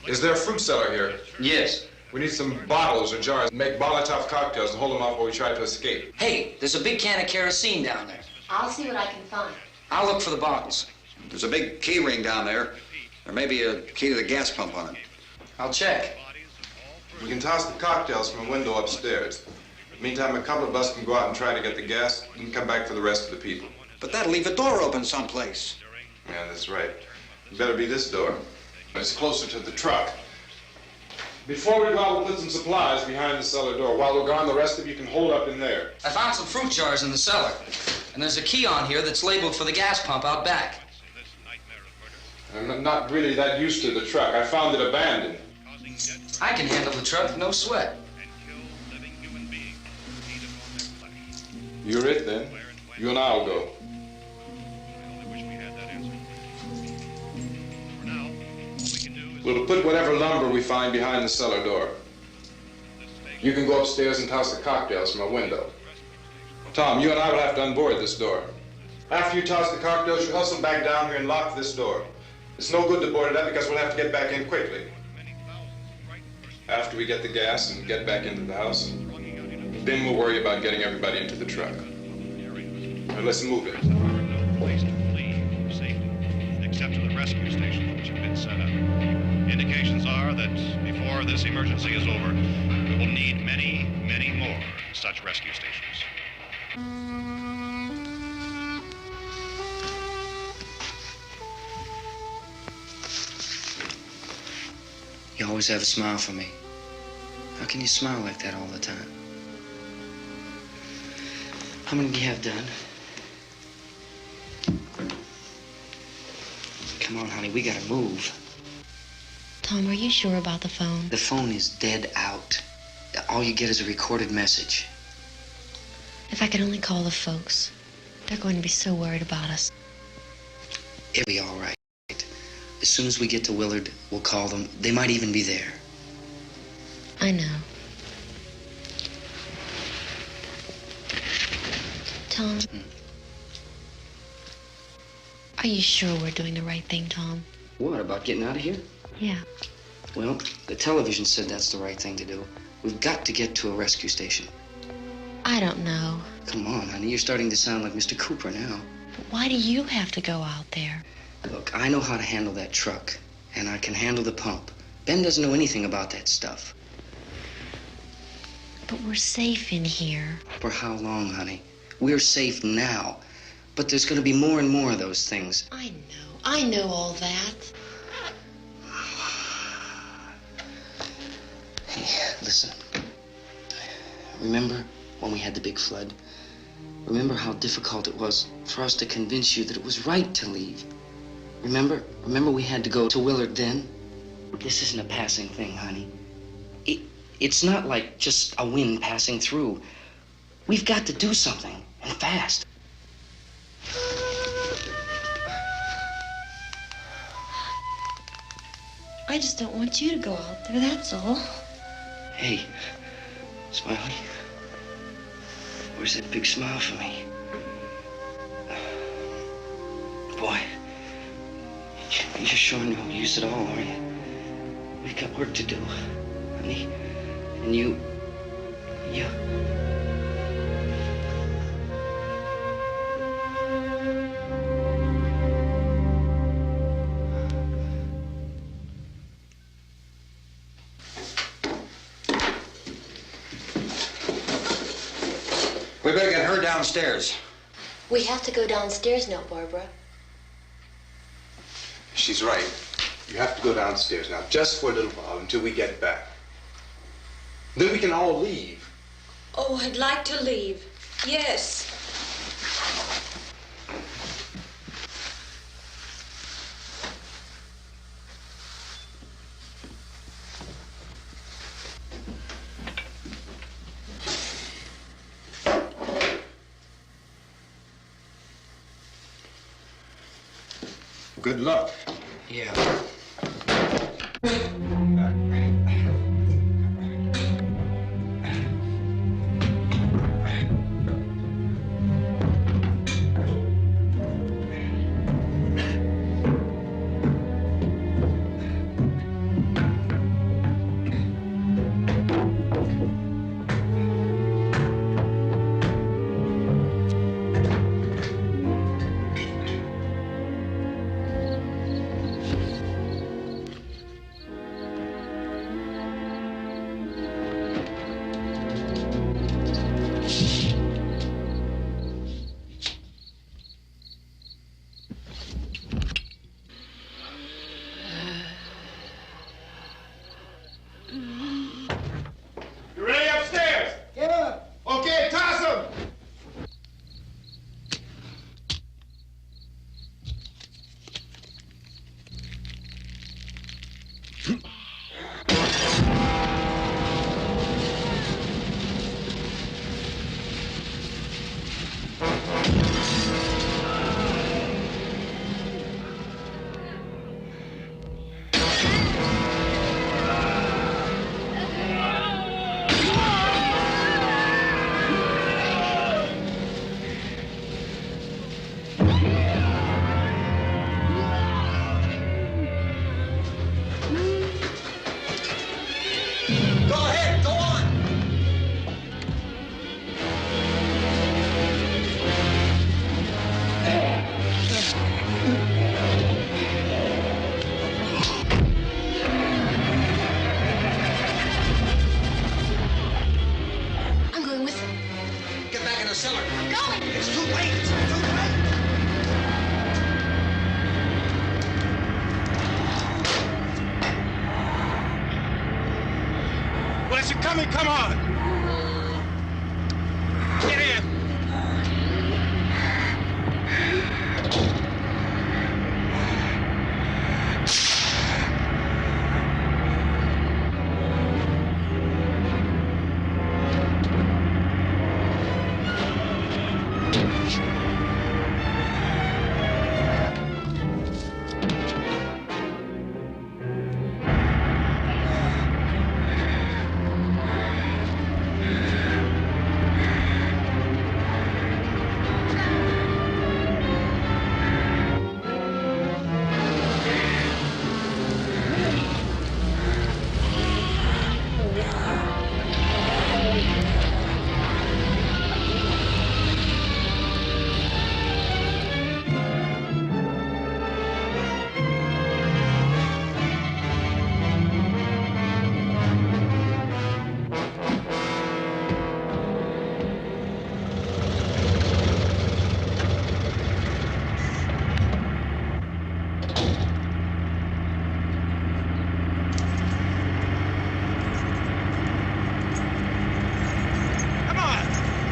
Is there a fruit cellar here? Yes. We need some bottles or jars. Make Molotov cocktails and hold them off while we try to escape. Hey, there's a big can of kerosene down there. I'll see what I can find. I'll look for the bottles. There's a big key ring down there. There may be a key to the gas pump on it. I'll check. We can toss the cocktails from a window upstairs. Meantime, a couple of us can go out and try to get the gas and come back for the rest of the people. But that'll leave a door open someplace. Yeah, that's right. It better be this door. It's closer to the truck. Before we go out, we'll put some supplies behind the cellar door. While we're gone, the rest of you can hold up in there. I found some fruit jars in the cellar. And there's a key on here that's labeled for the gas pump out back. I'm not really that used to the truck. I found it abandoned. I can handle the truck, no sweat. You're it, then. You and I'll go. We'll put whatever lumber we find behind the cellar door. You can go upstairs and toss the cocktails from a window. Tom, you and I will have to unboard this door. After you toss the cocktails, you hustle back down here and lock this door. It's no good to board it up because we'll have to get back in quickly. After we get the gas and get back into the house, then we'll worry about getting everybody into the truck. Now let's move it. No place to flee for safety, except to the rescue stations which have been set up. Indications are that before this emergency is over, we will need many, many more such rescue stations. You always have a smile for me. How can you smile like that all the time? How many do you have done? Come on, honey, we gotta move. Tom, are you sure about the phone? The phone is dead out. All you get is a recorded message. If I could only call the folks. They're going to be so worried about us. It'll be all right. As soon as we get to Willard, we'll call them. They might even be there. I know. Tom, are you sure we're doing the right thing, Tom? What, about getting out of here? Yeah. Well, the television said that's the right thing to do. We've got to get to a rescue station. I don't know. Come on, honey, you're starting to sound like Mr. Cooper now. But why do you have to go out there? Look, I know how to handle that truck, and I can handle the pump. Ben doesn't know anything about that stuff. But we're safe in here. For how long, honey? We're safe now. But there's going to be more and more of those things. I know all that. Hey, listen. Remember when we had the big flood? Remember how difficult it was for us to convince you that it was right to leave? Remember we had to go to Willard then? This isn't a passing thing, honey. It's not like just a wind passing through. We've got to do something, and fast. I just don't want you to go out there, that's all. Hey, Smiley. Where's that big smile for me? Boy, you're sure no use at all, are you? We've got work to do, honey. And you... We better get her downstairs. We have to go downstairs now, Barbara. She's right. You have to go downstairs now, just for a little while, until we get back. Then we can all leave. Oh, I'd like to leave. Yes. Good luck. Yeah. Come on! Get in!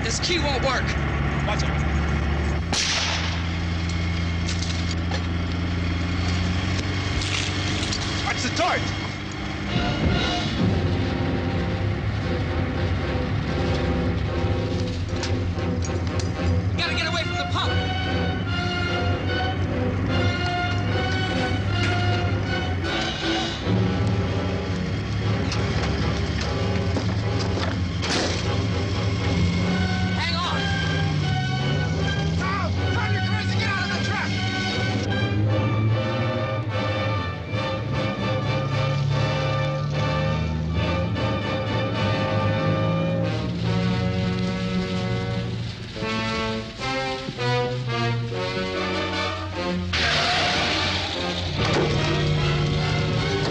This key won't work. Watch it. Watch the torch. We gotta get away from the pump. Hang on. Tom, you're crazy. Get out of the truck.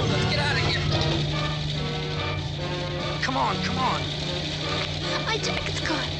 Let's get out of here. Come on, come on. My jacket's gone.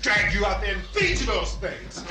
Drag you out there and feed you those things.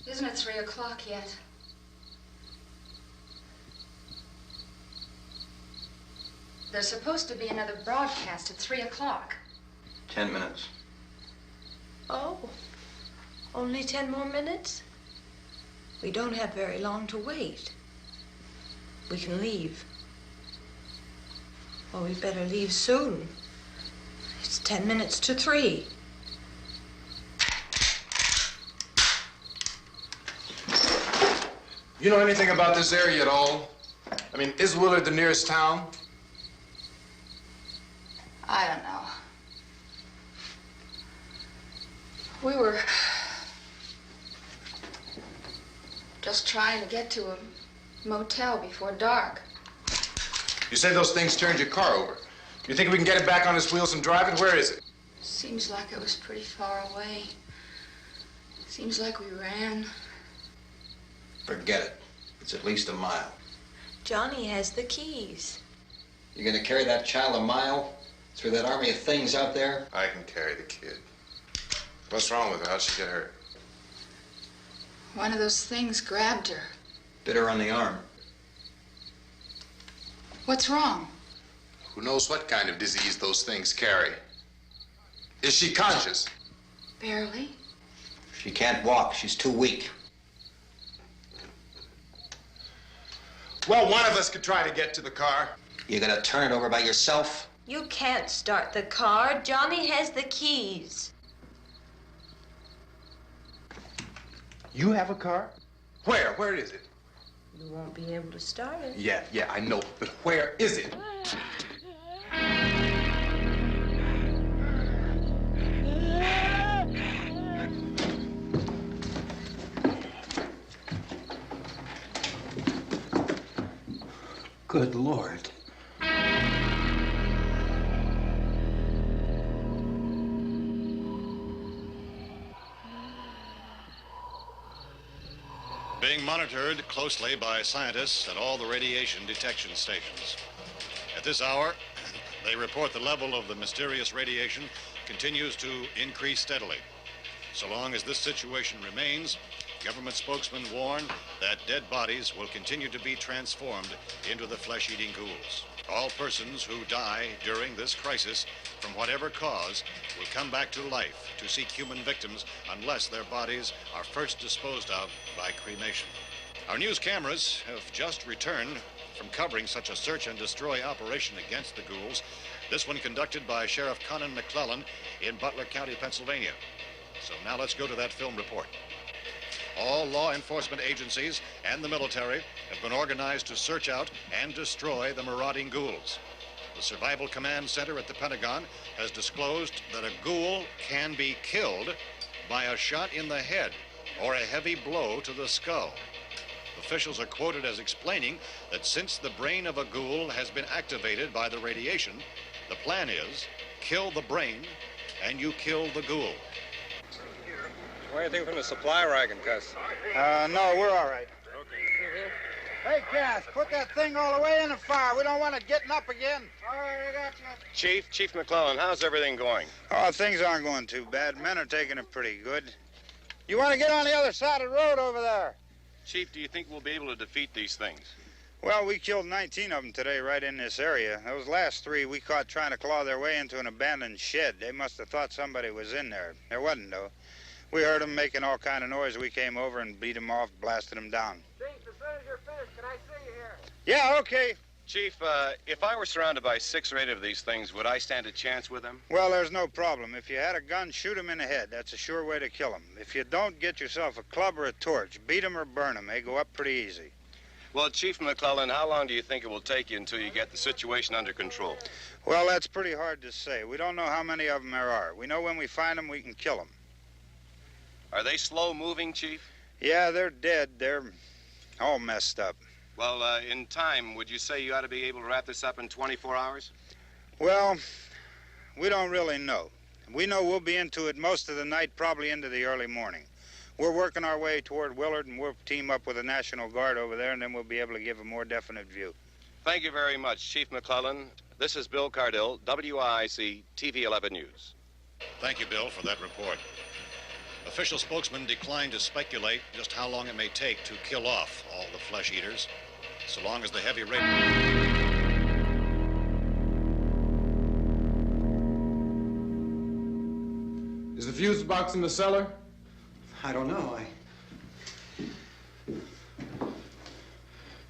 Isn't it 3 o'clock yet? There's supposed to be another broadcast at 3 o'clock. 10 minutes. Oh, only 10 more minutes? We don't have very long to wait. We can leave. Well, we better leave soon. It's 10 minutes to 3. You know anything about this area at all? I mean, is Willard the nearest town? I don't know. We were just trying to get to a motel before dark. You say those things turned your car over. You think we can get it back on its wheels and drive it? Where is it? Seems like it was pretty far away. Seems like we ran. Forget it. It's at least a mile. Johnny has the keys. You're gonna carry that child a mile through that army of things out there? I can carry the kid. What's wrong with her? How'd she get hurt? One of those things grabbed her. Bit her on the arm. What's wrong? Who knows what kind of disease those things carry? Is she conscious? Barely. She can't walk. She's too weak. Well, one of us could try to get to the car. You gonna turn it over by yourself? You can't start the car. Johnny has the keys. You have a car? Where? Where is it? You won't be able to start it. Yeah, I know. But where is it? Good Lord. Being monitored closely by scientists at all the radiation detection stations. At this hour, they report the level of the mysterious radiation continues to increase steadily. So long as this situation remains, government spokesmen warn that dead bodies will continue to be transformed into the flesh-eating ghouls. All persons who die during this crisis, from whatever cause, will come back to life to seek human victims unless their bodies are first disposed of by cremation. Our news cameras have just returned from covering such a search and destroy operation against the ghouls, this one conducted by Sheriff Conan McClellan in Butler County, Pennsylvania. So now let's go to that film report. All law enforcement agencies and the military have been organized to search out and destroy the marauding ghouls. The Survival Command Center at the Pentagon has disclosed that a ghoul can be killed by a shot in the head or a heavy blow to the skull. Officials are quoted as explaining that since the brain of a ghoul has been activated by the radiation, the plan is kill the brain and you kill the ghoul. Anything from the supply wagon, Cuss? No, we're all right. Hey, Cass, put that thing all the way in the fire. We don't want it getting up again. All right, I got you. Chief McClellan, how's everything going? Oh, things aren't going too bad. Men are taking it pretty good. You want to get on the other side of the road over there? Chief, do you think we'll be able to defeat these things? Well, we killed 19 of them today right in this area. Those last 3 we caught trying to claw their way into an abandoned shed. They must have thought somebody was in there. There wasn't, though. We heard them making all kind of noise. We came over and beat them off, blasted them down. Chief, as soon as you're finished, can I see you here? Yeah, okay. Chief, if I were surrounded by 6 or 8 of these things, would I stand a chance with them? Well, there's no problem. If you had a gun, shoot them in the head. That's a sure way to kill them. If you don't, get yourself a club or a torch. Beat them or burn them. They go up pretty easy. Well, Chief McClellan, how long do you think it will take you until you get the situation under control? Well, that's pretty hard to say. We don't know how many of them there are. We know when we find them, we can kill them. Are they slow-moving, Chief? Yeah, they're dead. They're all messed up. Well, in time, would you say you ought to be able to wrap this up in 24 hours? Well, we don't really know. We know we'll be into it most of the night, probably into the early morning. We're working our way toward Willard, and we'll team up with the National Guard over there, and then we'll be able to give a more definite view. Thank you very much, Chief McClellan. This is Bill Cardill, WIC TV 11 News. Thank you, Bill, for that report. Official spokesman declined to speculate just how long it may take to kill off all the flesh eaters, so long as the heavy rate... Is the fuse box in the cellar? I don't know.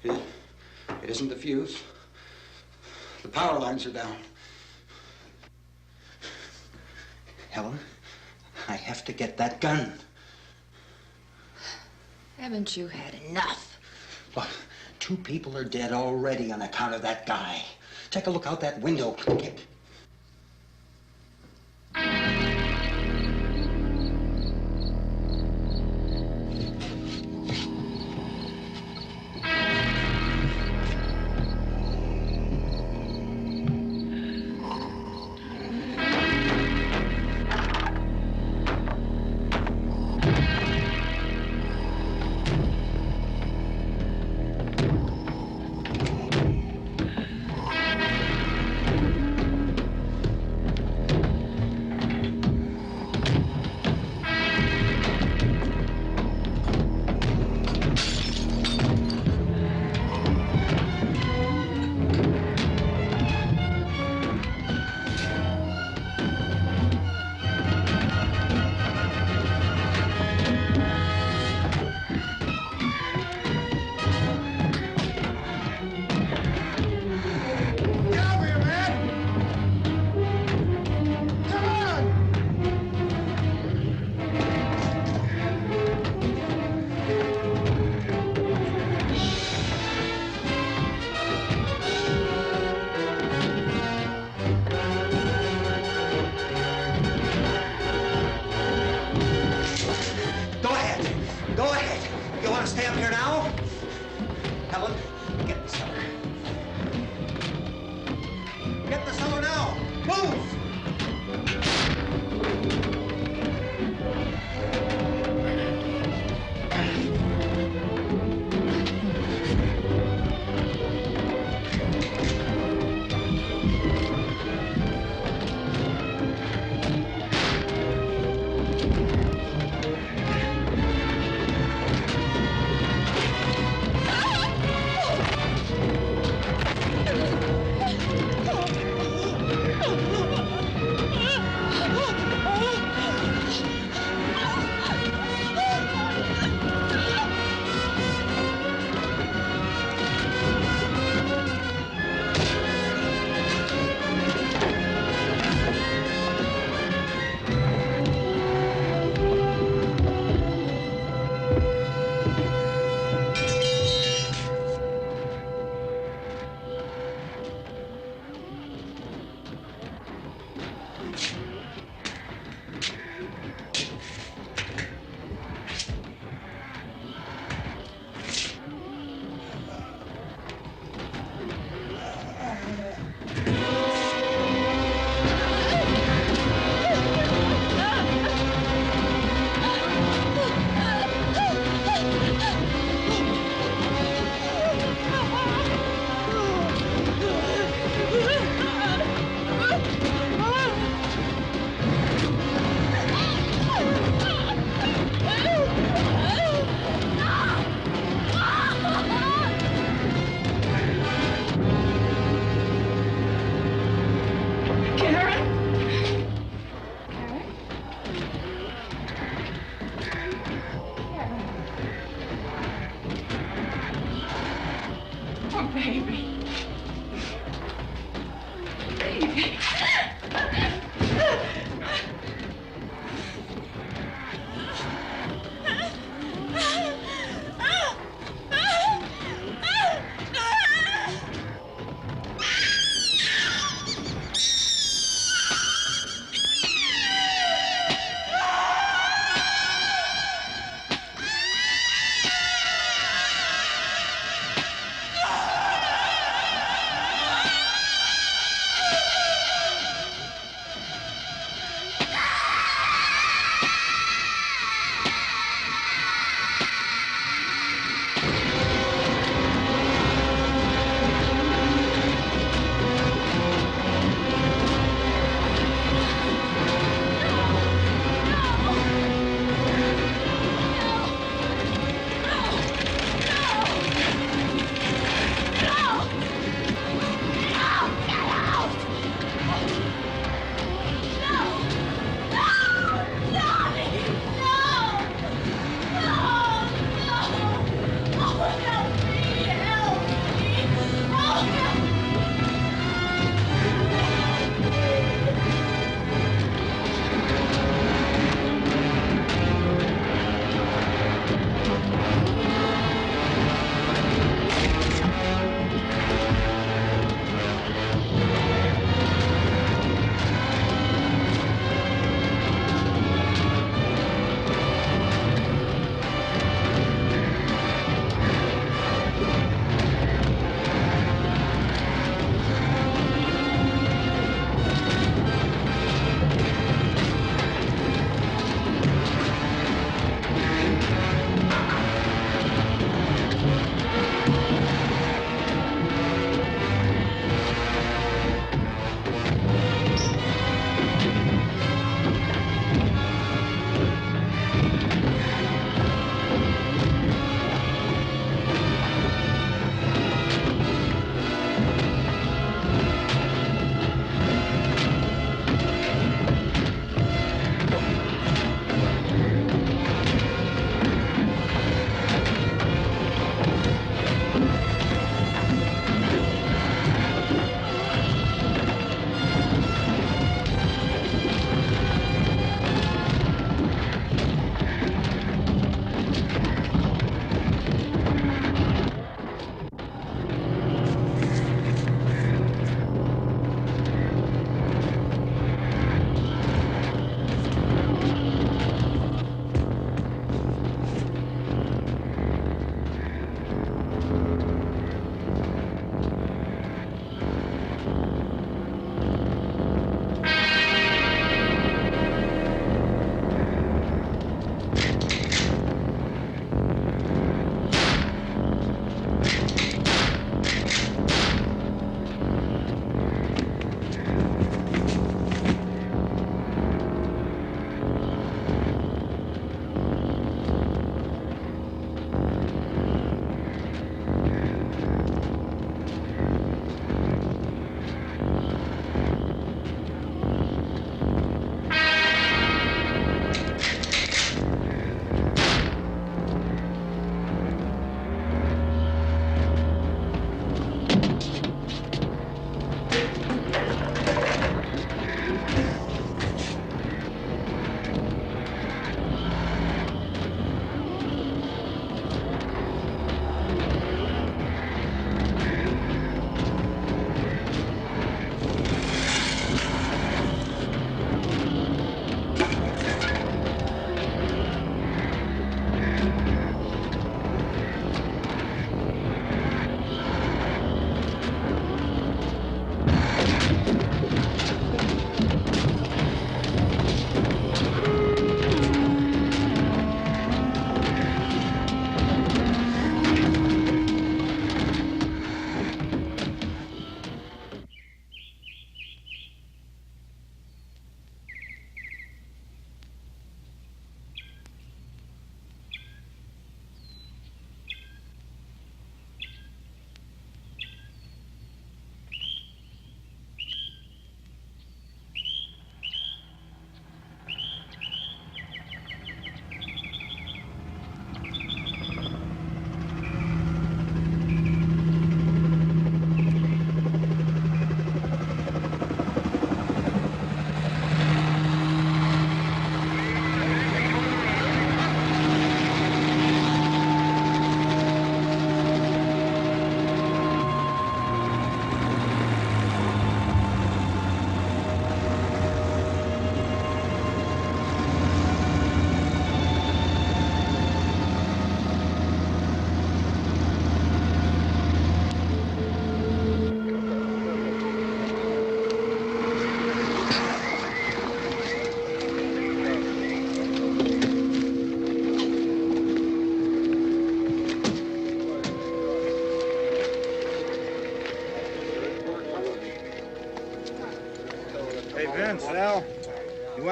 It isn't the fuse. The power lines are down. Helen, I have to get that gun. Haven't you had enough? Look, 2 people are dead already on account of that guy. Take a look out that window.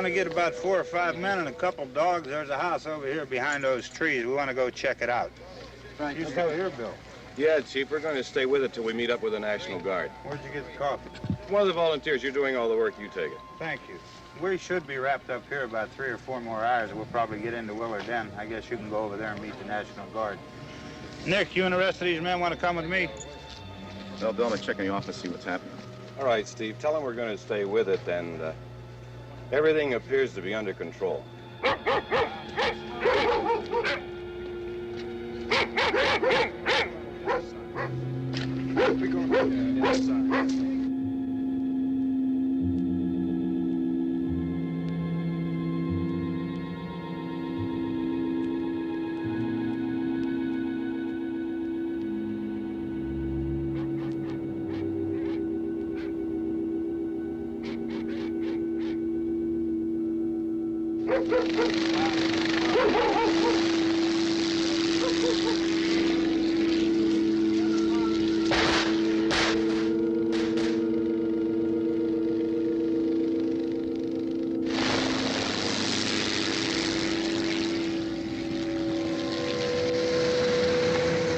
want to get about 4 or 5 men and a couple dogs. There's a house over here behind those trees. We want to go check it out. Right. You still here, Bill? Yeah, Chief, we're going to stay with it till we meet up with the National Guard. Where'd you get the coffee? One of the volunteers. You're doing all the work. You take it. Thank you. We should be wrapped up here about 3 or 4 more hours. We'll probably get into Willard then. I guess you can go over there and meet the National Guard. Nick, you and the rest of these men want to come with me? Well, Bill, I'm going to check in the office, see what's happening. All right, Steve. Tell them we're going to stay with it, and everything appears to be under control.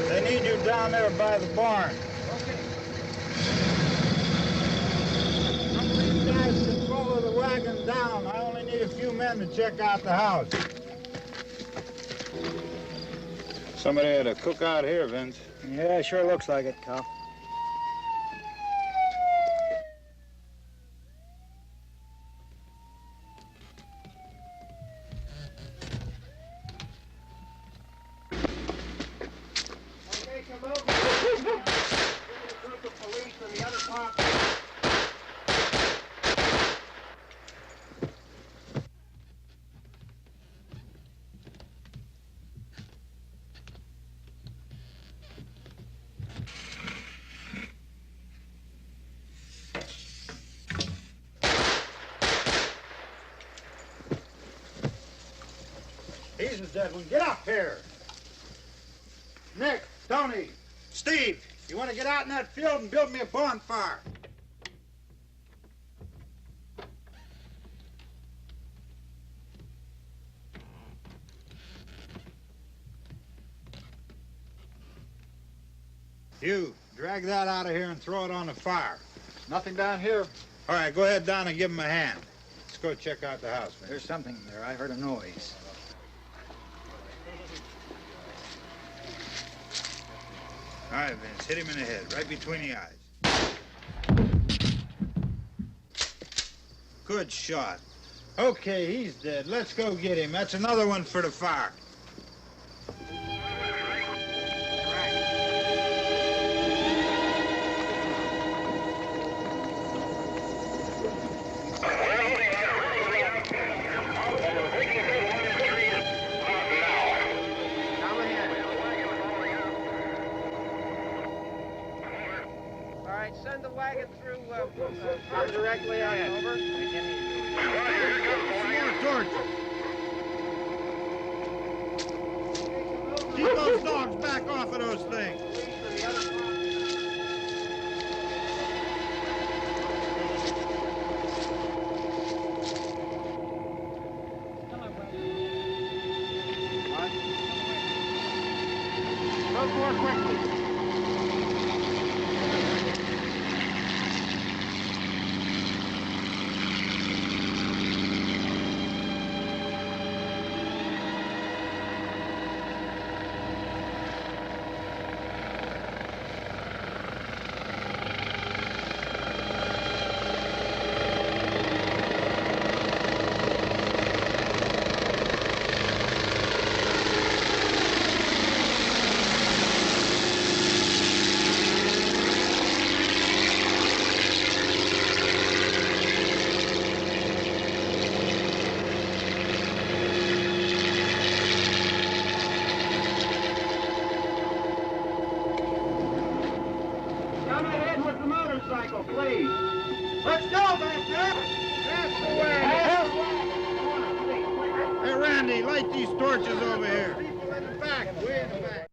They need you down there by the barn. You guys can follow the wagon down. I only need a few men to check out the house. Somebody had a cookout here, Vince. Yeah, sure looks like it, Karl. Okay, come over. There's a group of police and the other cops. He's the dead one. Get up here. Nick, Tony, Steve, you want to get out in that field and build me a bonfire? You, drag that out of here and throw it on the fire. Nothing down here. All right, go ahead down and give him a hand. Let's go check out the house, man. There's something there. I heard a noise. All right, Vince, hit him in the head, right between the eyes. Good shot. Okay, he's dead. Let's go get him. That's another one for the fire. Send the wagon through directly on over. More torches. Keep those dogs back off of those things. Look more quickly. Please. Let's go back there. That's the way. Hey, Randy, light these torches over here. People in the back, way in the back.